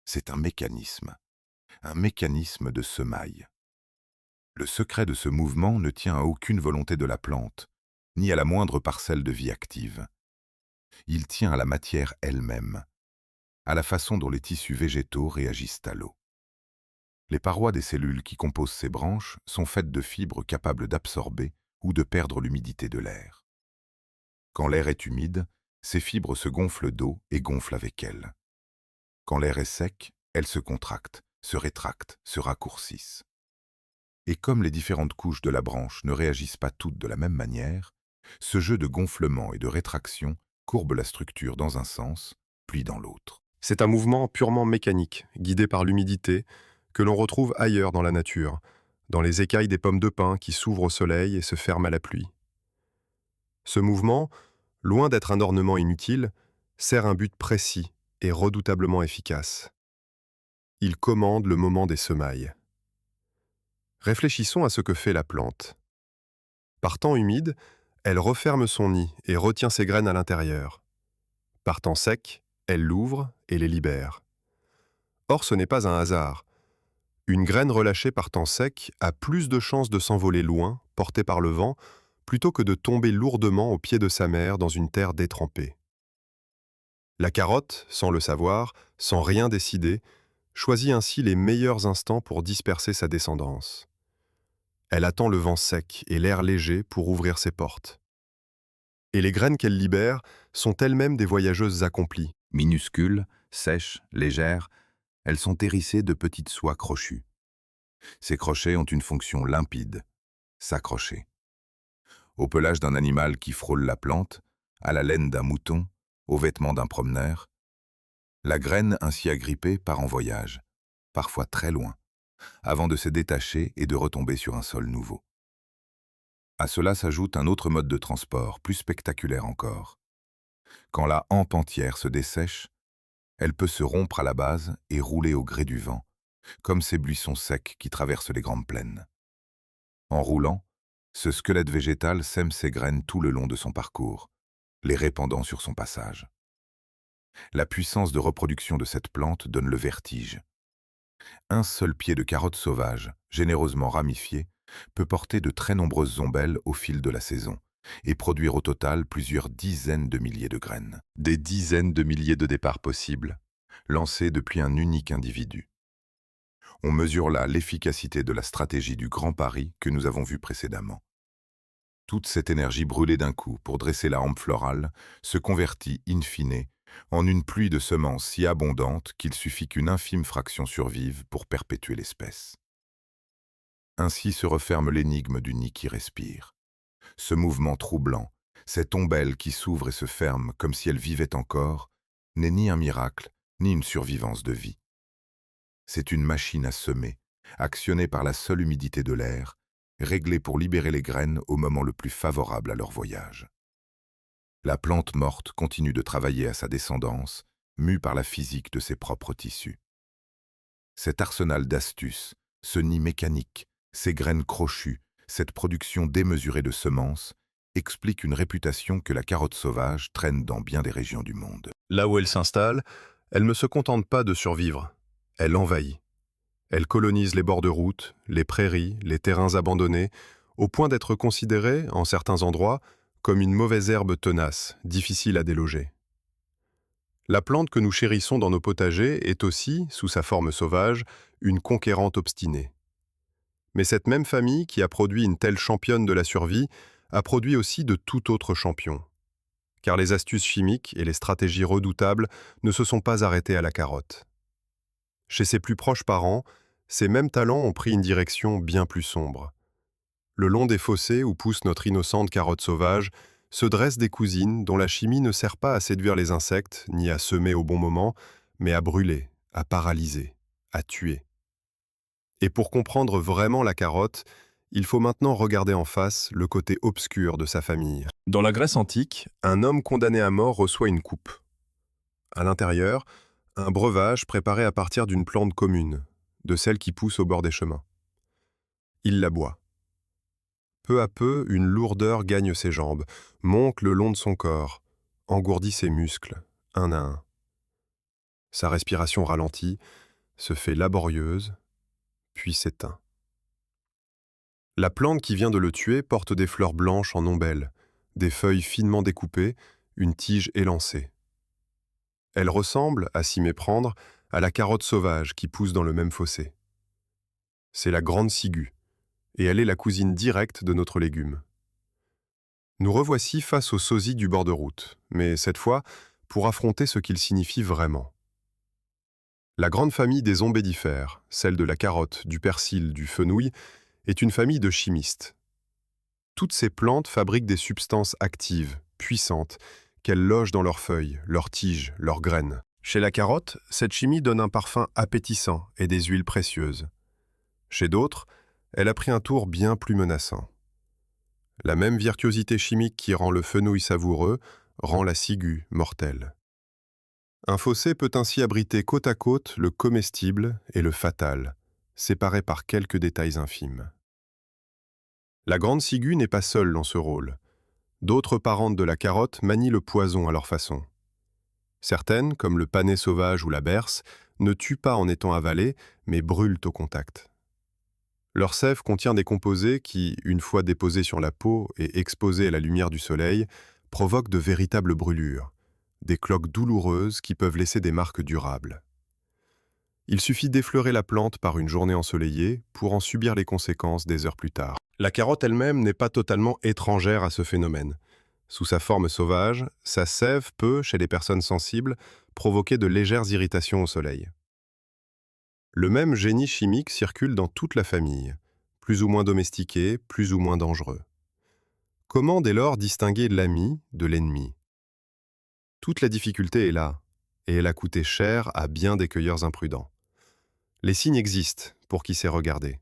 c'est un mécanisme de semaille. Le secret de ce mouvement ne tient à aucune volonté de la plante, ni à la moindre parcelle de vie active. Il tient à la matière elle-même, à la façon dont les tissus végétaux réagissent à l'eau. Les parois des cellules qui composent ces branches sont faites de fibres capables d'absorber ou de perdre l'humidité de l'air. Quand l'air est humide, ces fibres se gonflent d'eau et gonflent avec elles. Quand l'air est sec, elles se contractent, se rétractent, se raccourcissent. Et comme les différentes couches de la branche ne réagissent pas toutes de la même manière, ce jeu de gonflement et de rétraction courbe la structure dans un sens, puis dans l'autre. C'est un mouvement purement mécanique, guidé par l'humidité, que l'on retrouve ailleurs dans la nature, dans les écailles des pommes de pin qui s'ouvrent au soleil et se ferment à la pluie. Ce mouvement, loin d'être un ornement inutile, sert un but précis et redoutablement efficace. Il commande le moment des semailles. Réfléchissons à ce que fait la plante. Par temps humide, elle referme son nid et retient ses graines à l'intérieur. Par temps sec, elle l'ouvre et les libère. Or, ce n'est pas un hasard. Une graine relâchée par temps sec a plus de chances de s'envoler loin, portée par le vent, plutôt que de tomber lourdement au pied de sa mère dans une terre détrempée. La carotte, sans le savoir, sans rien décider, choisit ainsi les meilleurs instants pour disperser sa descendance. Elle attend le vent sec et l'air léger pour ouvrir ses portes. Et les graines qu'elle libère sont elles-mêmes des voyageuses accomplies. Minuscules, sèches, légères, elles sont hérissées de petites soies crochues. Ces crochets ont une fonction limpide, s'accrocher. Au pelage d'un animal qui frôle la plante, à la laine d'un mouton, aux vêtements d'un promeneur, la graine ainsi agrippée part en voyage, parfois très loin, avant de se détacher et de retomber sur un sol nouveau. À cela s'ajoute un autre mode de transport, plus spectaculaire encore. Quand la hampe entière se dessèche, elle peut se rompre à la base et rouler au gré du vent, comme ces buissons secs qui traversent les grandes plaines. En roulant, ce squelette végétal sème ses graines tout le long de son parcours, les répandant sur son passage. La puissance de reproduction de cette plante donne le vertige. Un seul pied de carotte sauvage, généreusement ramifié, peut porter de très nombreuses ombelles au fil de la saison et produire au total plusieurs dizaines de milliers de graines. Des dizaines de milliers de départs possibles, lancés depuis un unique individu. On mesure là l'efficacité de la stratégie du grand pari que nous avons vu précédemment. Toute cette énergie brûlée d'un coup pour dresser la hampe florale se convertit in fine en une pluie de semences si abondante qu'il suffit qu'une infime fraction survive pour perpétuer l'espèce. Ainsi se referme l'énigme du nid qui respire. Ce mouvement troublant, cette ombelle qui s'ouvre et se ferme comme si elle vivait encore, n'est ni un miracle, ni une survivance de vie. C'est une machine à semer, actionnée par la seule humidité de l'air, réglée pour libérer les graines au moment le plus favorable à leur voyage. La plante morte continue de travailler à sa descendance, mue par la physique de ses propres tissus. Cet arsenal d'astuces, ce nid mécanique, ces graines crochues, cette production démesurée de semences, explique une réputation que la carotte sauvage traîne dans bien des régions du monde. Là où elle s'installe, elle ne se contente pas de survivre, elle envahit. Elle colonise les bords de route, les prairies, les terrains abandonnés, au point d'être considérée, en certains endroits, comme une mauvaise herbe tenace, difficile à déloger. La plante que nous chérissons dans nos potagers est aussi, sous sa forme sauvage, une conquérante obstinée. Mais cette même famille qui a produit une telle championne de la survie a produit aussi de tout autres champions. Car les astuces chimiques et les stratégies redoutables ne se sont pas arrêtées à la carotte. Chez ses plus proches parents, ces mêmes talents ont pris une direction bien plus sombre. Le long des fossés où pousse notre innocente carotte sauvage, se dressent des cousines dont la chimie ne sert pas à séduire les insectes, ni à semer au bon moment, mais à brûler, à paralyser, à tuer. Et pour comprendre vraiment la carotte, il faut maintenant regarder en face le côté obscur de sa famille. Dans la Grèce antique, un homme condamné à mort reçoit une coupe. À l'intérieur, un breuvage préparé à partir d'une plante commune, de celle qui pousse au bord des chemins. Il la boit. Peu à peu, une lourdeur gagne ses jambes, monte le long de son corps, engourdit ses muscles, un à un. Sa respiration ralentit, se fait laborieuse, puis s'éteint. La plante qui vient de le tuer porte des fleurs blanches en ombelles, des feuilles finement découpées, une tige élancée. Elle ressemble, à s'y méprendre, à la carotte sauvage qui pousse dans le même fossé. C'est la grande ciguë, et elle est la cousine directe de notre légume. Nous revoici face au sosie du bord de route, mais cette fois, pour affronter ce qu'il signifie vraiment. La grande famille des ombellifères, celle de la carotte, du persil, du fenouil, est une famille de chimistes. Toutes ces plantes fabriquent des substances actives, puissantes, qu'elles logent dans leurs feuilles, leurs tiges, leurs graines. Chez la carotte, cette chimie donne un parfum appétissant et des huiles précieuses. Chez d'autres, elle a pris un tour bien plus menaçant. La même virtuosité chimique qui rend le fenouil savoureux rend la ciguë mortelle. Un fossé peut ainsi abriter côte à côte le comestible et le fatal, séparés par quelques détails infimes. La grande ciguë n'est pas seule dans ce rôle. D'autres parentes de la carotte manient le poison à leur façon. Certaines, comme le panais sauvage ou la berce, ne tuent pas en étant avalées, mais brûlent au contact. Leur sève contient des composés qui, une fois déposés sur la peau et exposés à la lumière du soleil, provoquent de véritables brûlures, des cloques douloureuses qui peuvent laisser des marques durables. Il suffit d'effleurer la plante par une journée ensoleillée pour en subir les conséquences des heures plus tard. La carotte elle-même n'est pas totalement étrangère à ce phénomène. Sous sa forme sauvage, sa sève peut, chez les personnes sensibles, provoquer de légères irritations au soleil. Le même génie chimique circule dans toute la famille, plus ou moins domestiqué, plus ou moins dangereux. Comment dès lors distinguer l'ami de l'ennemi? Toute la difficulté est là, et elle a coûté cher à bien des cueilleurs imprudents. Les signes existent pour qui sait regarder.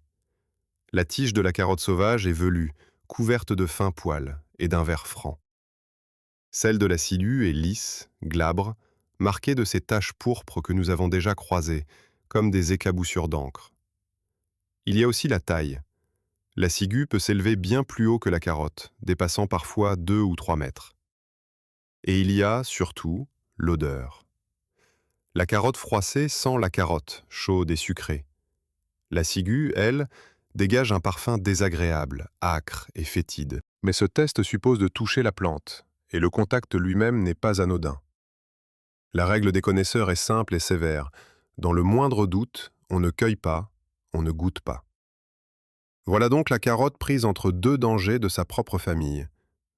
La tige de la carotte sauvage est velue, couverte de fins poils et d'un vert franc. Celle de la ciguë est lisse, glabre, marquée de ces taches pourpres que nous avons déjà croisées, comme des éclaboussures d'encre. Il y a aussi la taille. La ciguë peut s'élever bien plus haut que la carotte, dépassant parfois 2 ou 3 mètres. Et il y a, surtout, l'odeur. La carotte froissée sent la carotte, chaude et sucrée. La ciguë, elle, dégage un parfum désagréable, âcre et fétide. Mais ce test suppose de toucher la plante, et le contact lui-même n'est pas anodin. La règle des connaisseurs est simple et sévère. Dans le moindre doute, on ne cueille pas, on ne goûte pas. Voilà donc la carotte prise entre deux dangers de sa propre famille,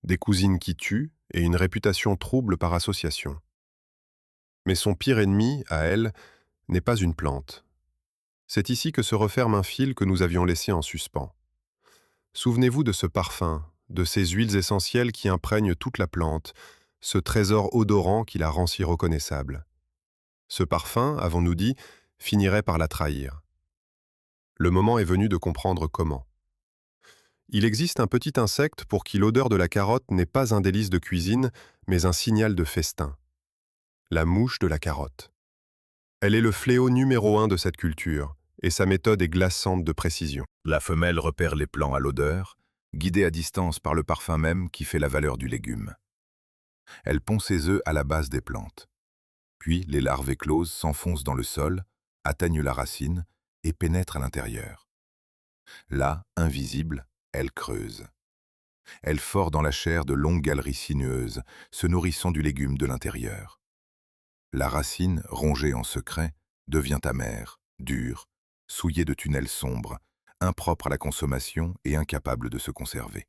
des cousines qui tuent et une réputation trouble par association. Mais son pire ennemi, à elle, n'est pas une plante. C'est ici que se referme un fil que nous avions laissé en suspens. Souvenez-vous de ce parfum, de ces huiles essentielles qui imprègnent toute la plante, ce trésor odorant qui la rend si reconnaissable. Ce parfum, avons-nous dit, finirait par la trahir. Le moment est venu de comprendre comment. Il existe un petit insecte pour qui l'odeur de la carotte n'est pas un délice de cuisine, mais un signal de festin. La mouche de la carotte. Elle est le fléau numéro 1 de cette culture, et sa méthode est glaçante de précision. La femelle repère les plants à l'odeur, guidée à distance par le parfum même qui fait la valeur du légume. Elle pond ses œufs à la base des plantes. Puis les larves écloses s'enfoncent dans le sol, atteignent la racine et pénètrent à l'intérieur. Là, invisible, elle creuse. Elle fore dans la chair de longues galeries sinueuses, se nourrissant du légume de l'intérieur. La racine, rongée en secret, devient amère, dure, souillée de tunnels sombres, impropre à la consommation et incapable de se conserver.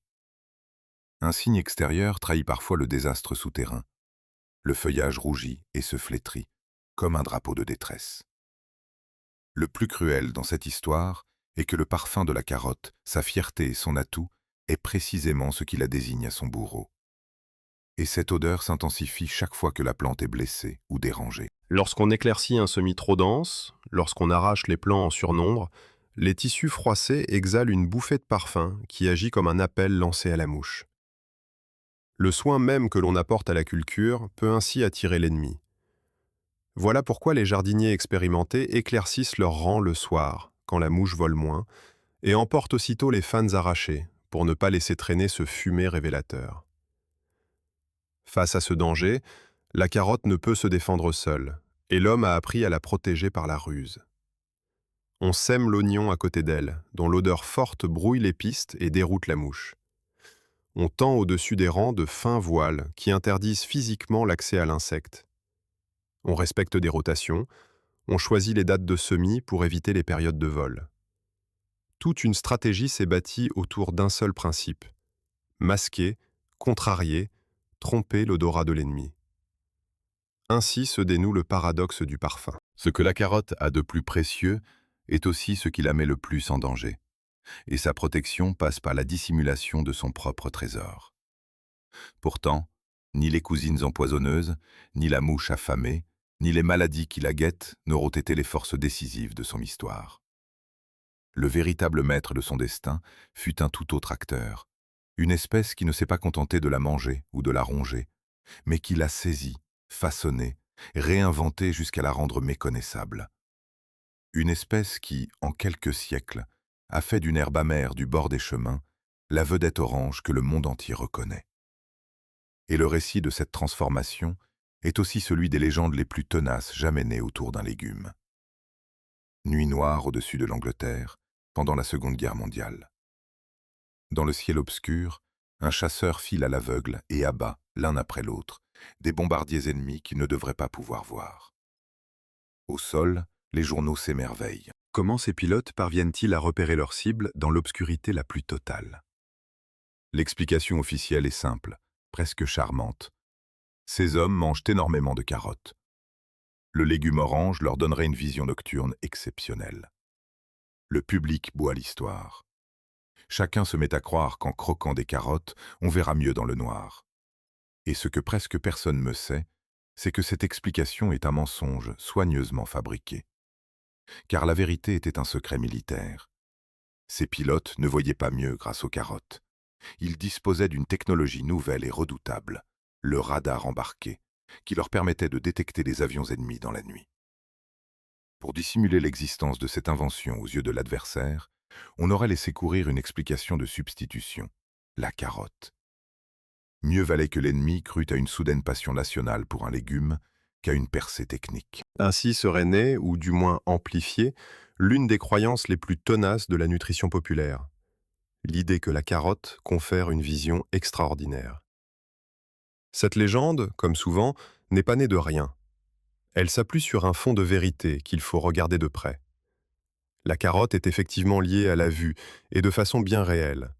Un signe extérieur trahit parfois le désastre souterrain. Le feuillage rougit et se flétrit, comme un drapeau de détresse. Le plus cruel dans cette histoire est que le parfum de la carotte, sa fierté et son atout, est précisément ce qui la désigne à son bourreau. Et cette odeur s'intensifie chaque fois que la plante est blessée ou dérangée. Lorsqu'on éclaircit un semis trop dense, lorsqu'on arrache les plants en surnombre, les tissus froissés exhalent une bouffée de parfum qui agit comme un appel lancé à la mouche. Le soin même que l'on apporte à la culture peut ainsi attirer l'ennemi. Voilà pourquoi les jardiniers expérimentés éclaircissent leurs rangs le soir, quand la mouche vole moins, et emportent aussitôt les fans arrachés, pour ne pas laisser traîner ce fumet révélateur. Face à ce danger, la carotte ne peut se défendre seule, et l'homme a appris à la protéger par la ruse. On sème l'oignon à côté d'elle, dont l'odeur forte brouille les pistes et déroute la mouche. On tend au-dessus des rangs de fins voiles qui interdisent physiquement l'accès à l'insecte. On respecte des rotations, on choisit les dates de semis pour éviter les périodes de vol. Toute une stratégie s'est bâtie autour d'un seul principe: masquer, contrarier, tromper l'odorat de l'ennemi. Ainsi se dénoue le paradoxe du parfum. Ce que la carotte a de plus précieux est aussi ce qui la met le plus en danger. Et sa protection passe par la dissimulation de son propre trésor. Pourtant, ni les cousines empoisonneuses, ni la mouche affamée, ni les maladies qui la guettent n'auront été les forces décisives de son histoire. Le véritable maître de son destin fut un tout autre acteur, une espèce qui ne s'est pas contentée de la manger ou de la ronger, mais qui l'a saisie, façonnée, réinventée jusqu'à la rendre méconnaissable. Une espèce qui, en quelques siècles, a fait d'une herbe amère du bord des chemins la vedette orange que le monde entier reconnaît. Et le récit de cette transformation est aussi celui des légendes les plus tenaces jamais nées autour d'un légume. Nuit noire au-dessus de l'Angleterre, pendant la Seconde Guerre mondiale. Dans le ciel obscur, un chasseur file à l'aveugle et abat, l'un après l'autre, des bombardiers ennemis qu'il ne devrait pas pouvoir voir. Au sol, les journaux s'émerveillent. Comment ces pilotes parviennent-ils à repérer leur cible dans l'obscurité la plus totale? L'explication officielle est simple, presque charmante. Ces hommes mangent énormément de carottes. Le légume orange leur donnerait une vision nocturne exceptionnelle. Le public boit l'histoire. Chacun se met à croire qu'en croquant des carottes, on verra mieux dans le noir. Et ce que presque personne ne sait, c'est que cette explication est un mensonge soigneusement fabriqué. Car la vérité était un secret militaire. Ces pilotes ne voyaient pas mieux grâce aux carottes. Ils disposaient d'une technologie nouvelle et redoutable, le radar embarqué, qui leur permettait de détecter les avions ennemis dans la nuit. Pour dissimuler l'existence de cette invention aux yeux de l'adversaire, on aurait laissé courir une explication de substitution, la carotte. Mieux valait que l'ennemi crût à une soudaine passion nationale pour un légume qu'à une percée technique. Ainsi serait née, ou du moins amplifiée, l'une des croyances les plus tenaces de la nutrition populaire: l'idée que la carotte confère une vision extraordinaire. Cette légende, comme souvent, n'est pas née de rien. Elle s'appuie sur un fond de vérité qu'il faut regarder de près. La carotte est effectivement liée à la vue, et de façon bien réelle.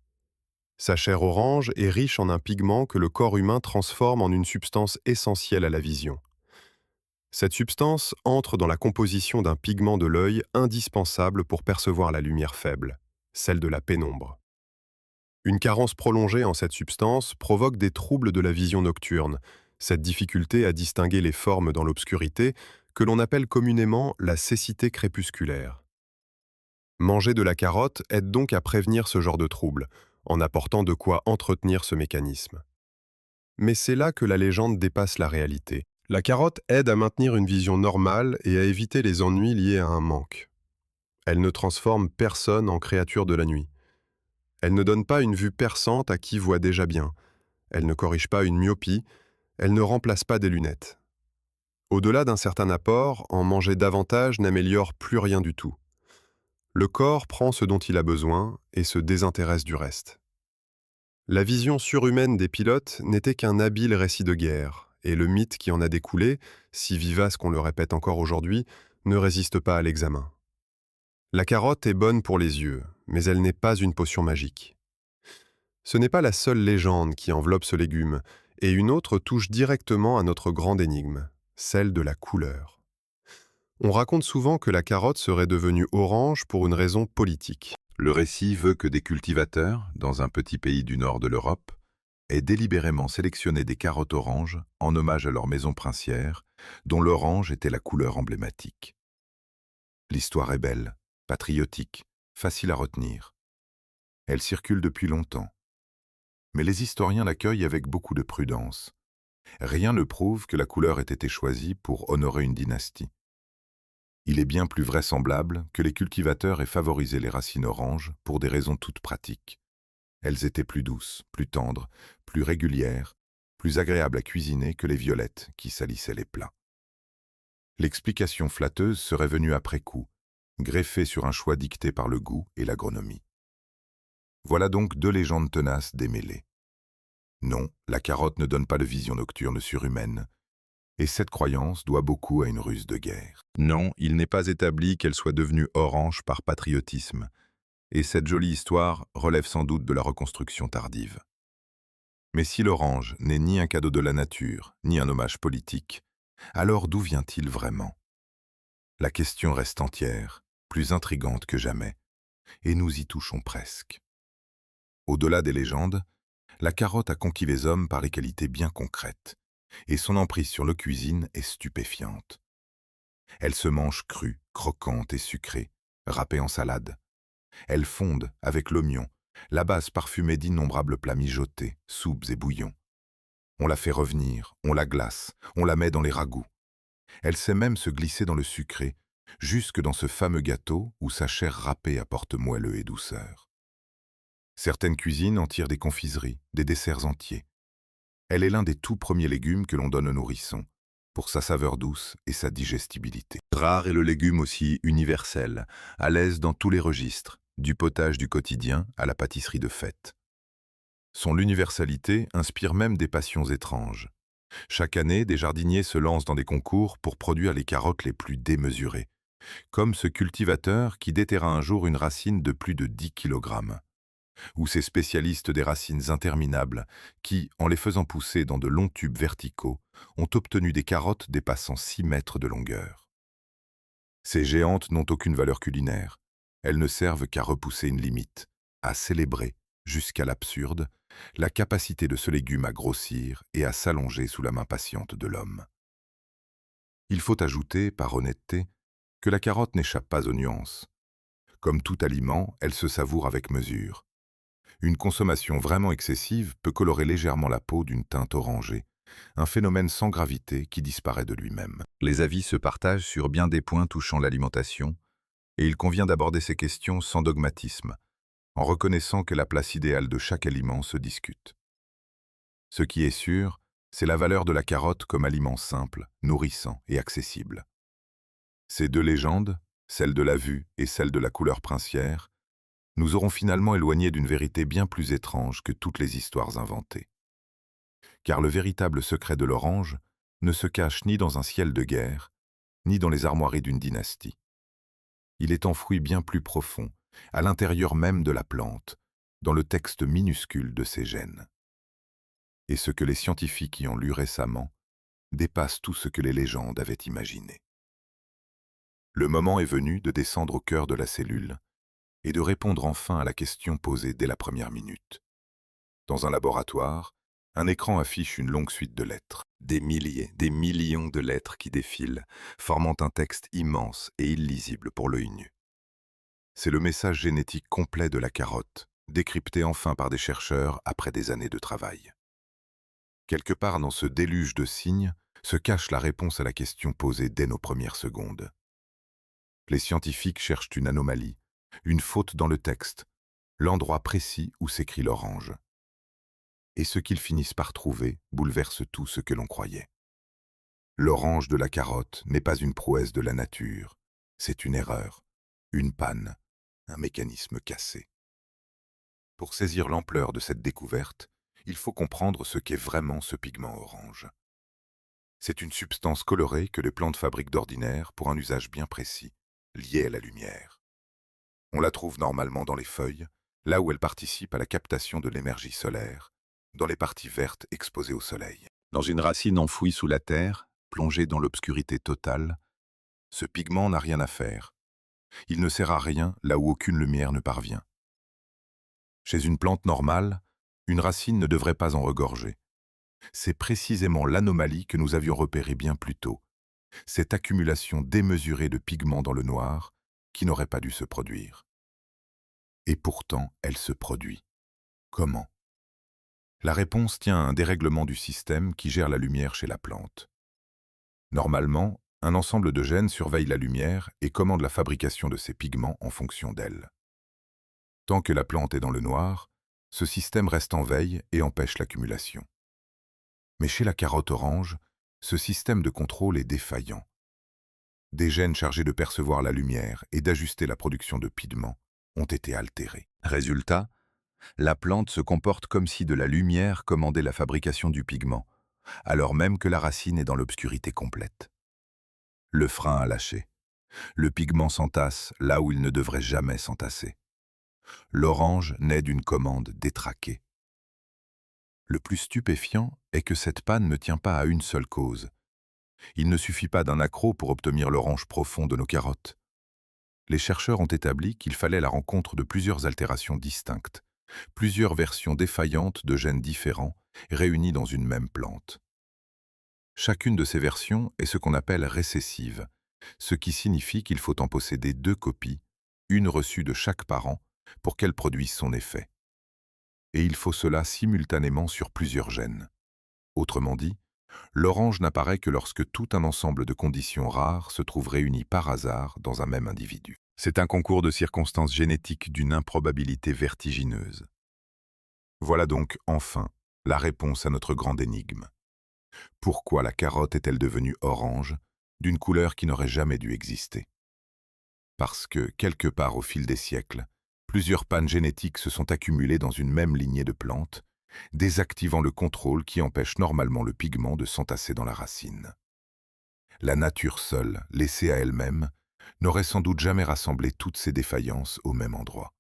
Sa chair orange est riche en un pigment que le corps humain transforme en une substance essentielle à la vision. Cette substance entre dans la composition d'un pigment de l'œil indispensable pour percevoir la lumière faible, celle de la pénombre. Une carence prolongée en cette substance provoque des troubles de la vision nocturne, cette difficulté à distinguer les formes dans l'obscurité que l'on appelle communément la cécité crépusculaire. Manger de la carotte aide donc à prévenir ce genre de troubles, en apportant de quoi entretenir ce mécanisme. Mais c'est là que la légende dépasse la réalité. La carotte aide à maintenir une vision normale et à éviter les ennuis liés à un manque. Elle ne transforme personne en créature de la nuit. Elle ne donne pas une vue perçante à qui voit déjà bien. Elle ne corrige pas une myopie. Elle ne remplace pas des lunettes. Au-delà d'un certain apport, en manger davantage n'améliore plus rien du tout. Le corps prend ce dont il a besoin et se désintéresse du reste. La vision surhumaine des pilotes n'était qu'un habile récit de guerre, et le mythe qui en a découlé, si vivace qu'on le répète encore aujourd'hui, ne résiste pas à l'examen. La carotte est bonne pour les yeux, mais elle n'est pas une potion magique. Ce n'est pas la seule légende qui enveloppe ce légume, et une autre touche directement à notre grande énigme, celle de la couleur. On raconte souvent que la carotte serait devenue orange pour une raison politique. Le récit veut que des cultivateurs, dans un petit pays du nord de l'Europe, aient délibérément sélectionné des carottes oranges en hommage à leur maison princière, dont l'orange était la couleur emblématique. L'histoire est belle, patriotique, facile à retenir. Elle circule depuis longtemps. Mais les historiens l'accueillent avec beaucoup de prudence. Rien ne prouve que la couleur ait été choisie pour honorer une dynastie. Il est bien plus vraisemblable que les cultivateurs aient favorisé les racines oranges pour des raisons toutes pratiques. Elles étaient plus douces, plus tendres, plus régulières, plus agréables à cuisiner que les violettes qui salissaient les plats. L'explication flatteuse serait venue après coup, greffée sur un choix dicté par le goût et l'agronomie. Voilà donc deux légendes tenaces démêlées. Non, la carotte ne donne pas de vision nocturne surhumaine, et cette croyance doit beaucoup à une ruse de guerre. Non, il n'est pas établi qu'elle soit devenue orange par patriotisme, et cette jolie histoire relève sans doute de la reconstruction tardive. Mais si l'orange n'est ni un cadeau de la nature, ni un hommage politique, alors d'où vient-il vraiment? La question reste entière, plus intrigante que jamais, et nous y touchons presque. Au-delà des légendes, la carotte a conquis les hommes par les qualités bien concrètes, et son emprise sur la cuisine est stupéfiante. Elle se mange crue, croquante et sucrée, râpée en salade. Elle fonde avec l'oignon, la base parfumée d'innombrables plats mijotés, soupes et bouillons. On la fait revenir, on la glace, on la met dans les ragoûts. Elle sait même se glisser dans le sucré, jusque dans ce fameux gâteau où sa chair râpée apporte moelleux et douceur. Certaines cuisines en tirent des confiseries, des desserts entiers. Elle est l'un des tout premiers légumes que l'on donne aux nourrissons, pour sa saveur douce et sa digestibilité. Rare est le légume aussi universel, à l'aise dans tous les registres, du potage du quotidien à la pâtisserie de fête. Son universalité inspire même des passions étranges. Chaque année, des jardiniers se lancent dans des concours pour produire les carottes les plus démesurées, comme ce cultivateur qui déterra un jour une racine de plus de 10 kg, ou ces spécialistes des racines interminables qui, en les faisant pousser dans de longs tubes verticaux, ont obtenu des carottes dépassant 6 mètres de longueur. Ces géantes n'ont aucune valeur culinaire, elles ne servent qu'à repousser une limite, à célébrer, jusqu'à l'absurde, la capacité de ce légume à grossir et à s'allonger sous la main patiente de l'homme. Il faut ajouter, par honnêteté, que la carotte n'échappe pas aux nuances. Comme tout aliment, elle se savoure avec mesure. Une consommation vraiment excessive peut colorer légèrement la peau d'une teinte orangée, un phénomène sans gravité qui disparaît de lui-même. Les avis se partagent sur bien des points touchant l'alimentation, et il convient d'aborder ces questions sans dogmatisme, en reconnaissant que la place idéale de chaque aliment se discute. Ce qui est sûr, c'est la valeur de la carotte comme aliment simple, nourrissant et accessible. Ces deux légendes, celle de la vue et celle de la couleur princière, nous auront finalement éloignés d'une vérité bien plus étrange que toutes les histoires inventées. Car le véritable secret de l'orange ne se cache ni dans un ciel de guerre, ni dans les armoiries d'une dynastie. Il est enfoui bien plus profond, à l'intérieur même de la plante, dans le texte minuscule de ses gènes. Et ce que les scientifiques y ont lu récemment dépasse tout ce que les légendes avaient imaginé. Le moment est venu de descendre au cœur de la cellule et de répondre enfin à la question posée dès la première minute. Dans un laboratoire, un écran affiche une longue suite de lettres, des milliers, des millions de lettres qui défilent, formant un texte immense et illisible pour l'œil nu. C'est le message génétique complet de la carotte, décrypté enfin par des chercheurs après des années de travail. Quelque part dans ce déluge de signes se cache la réponse à la question posée dès nos premières secondes. Les scientifiques cherchent une anomalie, une faute dans le texte, l'endroit précis où s'écrit l'orange. Et ce qu'ils finissent par trouver bouleverse tout ce que l'on croyait. L'orange de la carotte n'est pas une prouesse de la nature, c'est une erreur, une panne, un mécanisme cassé. Pour saisir l'ampleur de cette découverte, il faut comprendre ce qu'est vraiment ce pigment orange. C'est une substance colorée que les plantes fabriquent d'ordinaire pour un usage bien précis, lié à la lumière. On la trouve normalement dans les feuilles, là où elle participe à la captation de l'énergie solaire, dans les parties vertes exposées au soleil. Dans une racine enfouie sous la terre, plongée dans l'obscurité totale, Ce pigment n'a rien à faire. Il ne sert à rien là où aucune lumière ne parvient. Chez une plante normale, une racine ne devrait pas en regorger. C'est précisément l'anomalie que nous avions repérée bien plus tôt, cette accumulation démesurée de pigments dans le noir qui n'aurait pas dû se produire. Et pourtant, elle se produit. Comment? La réponse tient à un dérèglement du système qui gère la lumière chez la plante. Normalement, un ensemble de gènes surveille la lumière et commande la fabrication de ces pigments en fonction d'elle. Tant que la plante est dans le noir, ce système reste en veille et empêche l'accumulation. Mais chez la carotte orange, ce système de contrôle est défaillant. Des gènes chargés de percevoir la lumière et d'ajuster la production de pigments ont été altérés. Résultat, la plante se comporte comme si de la lumière commandait la fabrication du pigment, alors même que la racine est dans l'obscurité complète. Le frein a lâché. Le pigment s'entasse là où il ne devrait jamais s'entasser. L'orange naît d'une commande détraquée. Le plus stupéfiant est que cette panne ne tient pas à une seule cause. Il ne suffit pas d'un accroc pour obtenir l'orange profond de nos carottes. Les chercheurs ont établi qu'il fallait la rencontre de plusieurs altérations distinctes, plusieurs versions défaillantes de gènes différents réunies dans une même plante. Chacune de ces versions est ce qu'on appelle récessive, ce qui signifie qu'il faut en posséder 2 copies, une reçue de chaque parent, pour qu'elle produise son effet. Et il faut cela simultanément sur plusieurs gènes. Autrement dit, l'orange n'apparaît que lorsque tout un ensemble de conditions rares se trouve réuni par hasard dans un même individu. C'est un concours de circonstances génétiques d'une improbabilité vertigineuse. Voilà donc, enfin, la réponse à notre grande énigme. Pourquoi la carotte est-elle devenue orange, d'une couleur qui n'aurait jamais dû exister? Parce que, quelque part au fil des siècles, plusieurs pannes génétiques se sont accumulées dans une même lignée de plantes, désactivant le contrôle qui empêche normalement le pigment de s'entasser dans la racine. La nature seule, laissée à elle-même, n'aurait sans doute jamais rassemblé toutes ces défaillances au même endroit.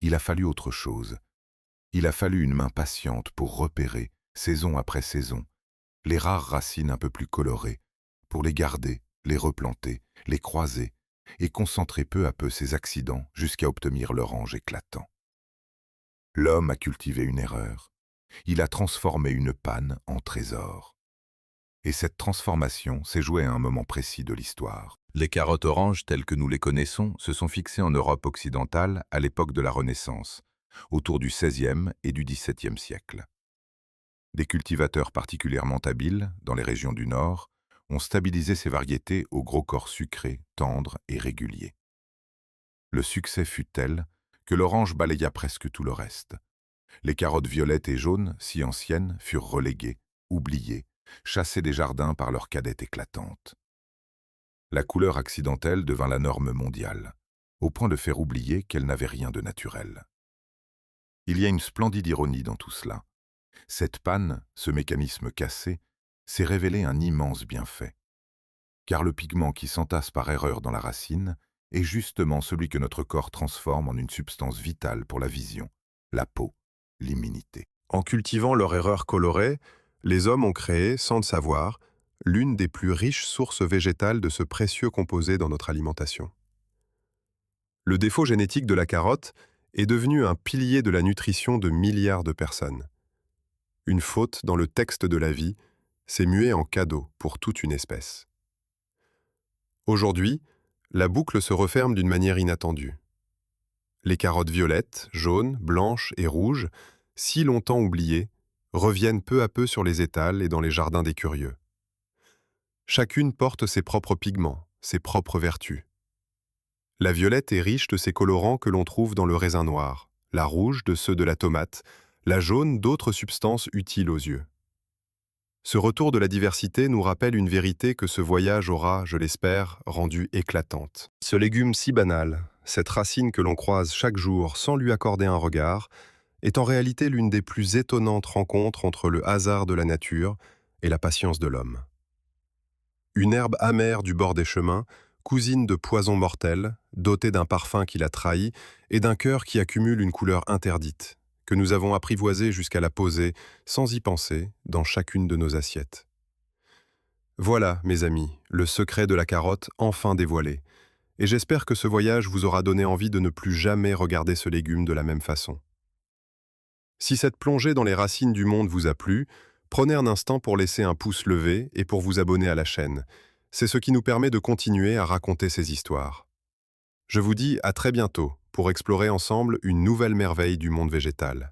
Il a fallu autre chose. Il a fallu une main patiente pour repérer, saison après saison, les rares racines un peu plus colorées, pour les garder, les replanter, les croiser, et concentrer peu à peu ces accidents jusqu'à obtenir l'orange éclatant. L'homme a cultivé une erreur. Il a transformé une panne en trésor. Et cette transformation s'est jouée à un moment précis de l'histoire. Les carottes oranges telles que nous les connaissons se sont fixées en Europe occidentale à l'époque de la Renaissance, autour du XVIe et du XVIIe siècle. Des cultivateurs particulièrement habiles, dans les régions du Nord, ont stabilisé ces variétés au gros corps sucré, tendre et régulier. Le succès fut tel que l'orange balaya presque tout le reste. Les carottes violettes et jaunes, si anciennes, furent reléguées, oubliées, chassées des jardins par leur cadette éclatante. La couleur accidentelle devint la norme mondiale, au point de faire oublier qu'elle n'avait rien de naturel. Il y a une splendide ironie dans tout cela. Cette panne, ce mécanisme cassé, s'est révélé un immense bienfait. Car le pigment qui s'entasse par erreur dans la racine est justement celui que notre corps transforme en une substance vitale pour la vision, la peau, l'immunité. En cultivant leur erreur colorée, les hommes ont créé, sans le savoir, l'une des plus riches sources végétales de ce précieux composé dans notre alimentation. Le défaut génétique de la carotte est devenu un pilier de la nutrition de milliards de personnes. Une faute dans le texte de la vie s'est muée en cadeau pour toute une espèce. Aujourd'hui, la boucle se referme d'une manière inattendue. Les carottes violettes, jaunes, blanches et rouges, si longtemps oubliées, reviennent peu à peu sur les étals et dans les jardins des curieux. Chacune porte ses propres pigments, ses propres vertus. La violette est riche de ces colorants que l'on trouve dans le raisin noir, la rouge de ceux de la tomate, la jaune d'autres substances utiles aux yeux. Ce retour de la diversité nous rappelle une vérité que ce voyage aura, je l'espère, rendue éclatante. Ce légume si banal, cette racine que l'on croise chaque jour sans lui accorder un regard, est en réalité l'une des plus étonnantes rencontres entre le hasard de la nature et la patience de l'homme. Une herbe amère du bord des chemins, cousine de poisons mortels, dotée d'un parfum qui la trahit et d'un cœur qui accumule une couleur interdite, que nous avons apprivoisé jusqu'à la poser, sans y penser, dans chacune de nos assiettes. Voilà, mes amis, le secret de la carotte enfin dévoilé. Et j'espère que ce voyage vous aura donné envie de ne plus jamais regarder ce légume de la même façon. Si cette plongée dans les racines du monde vous a plu, prenez un instant pour laisser un pouce levé et pour vous abonner à la chaîne. C'est ce qui nous permet de continuer à raconter ces histoires. Je vous dis à très bientôt pour explorer ensemble une nouvelle merveille du monde végétal.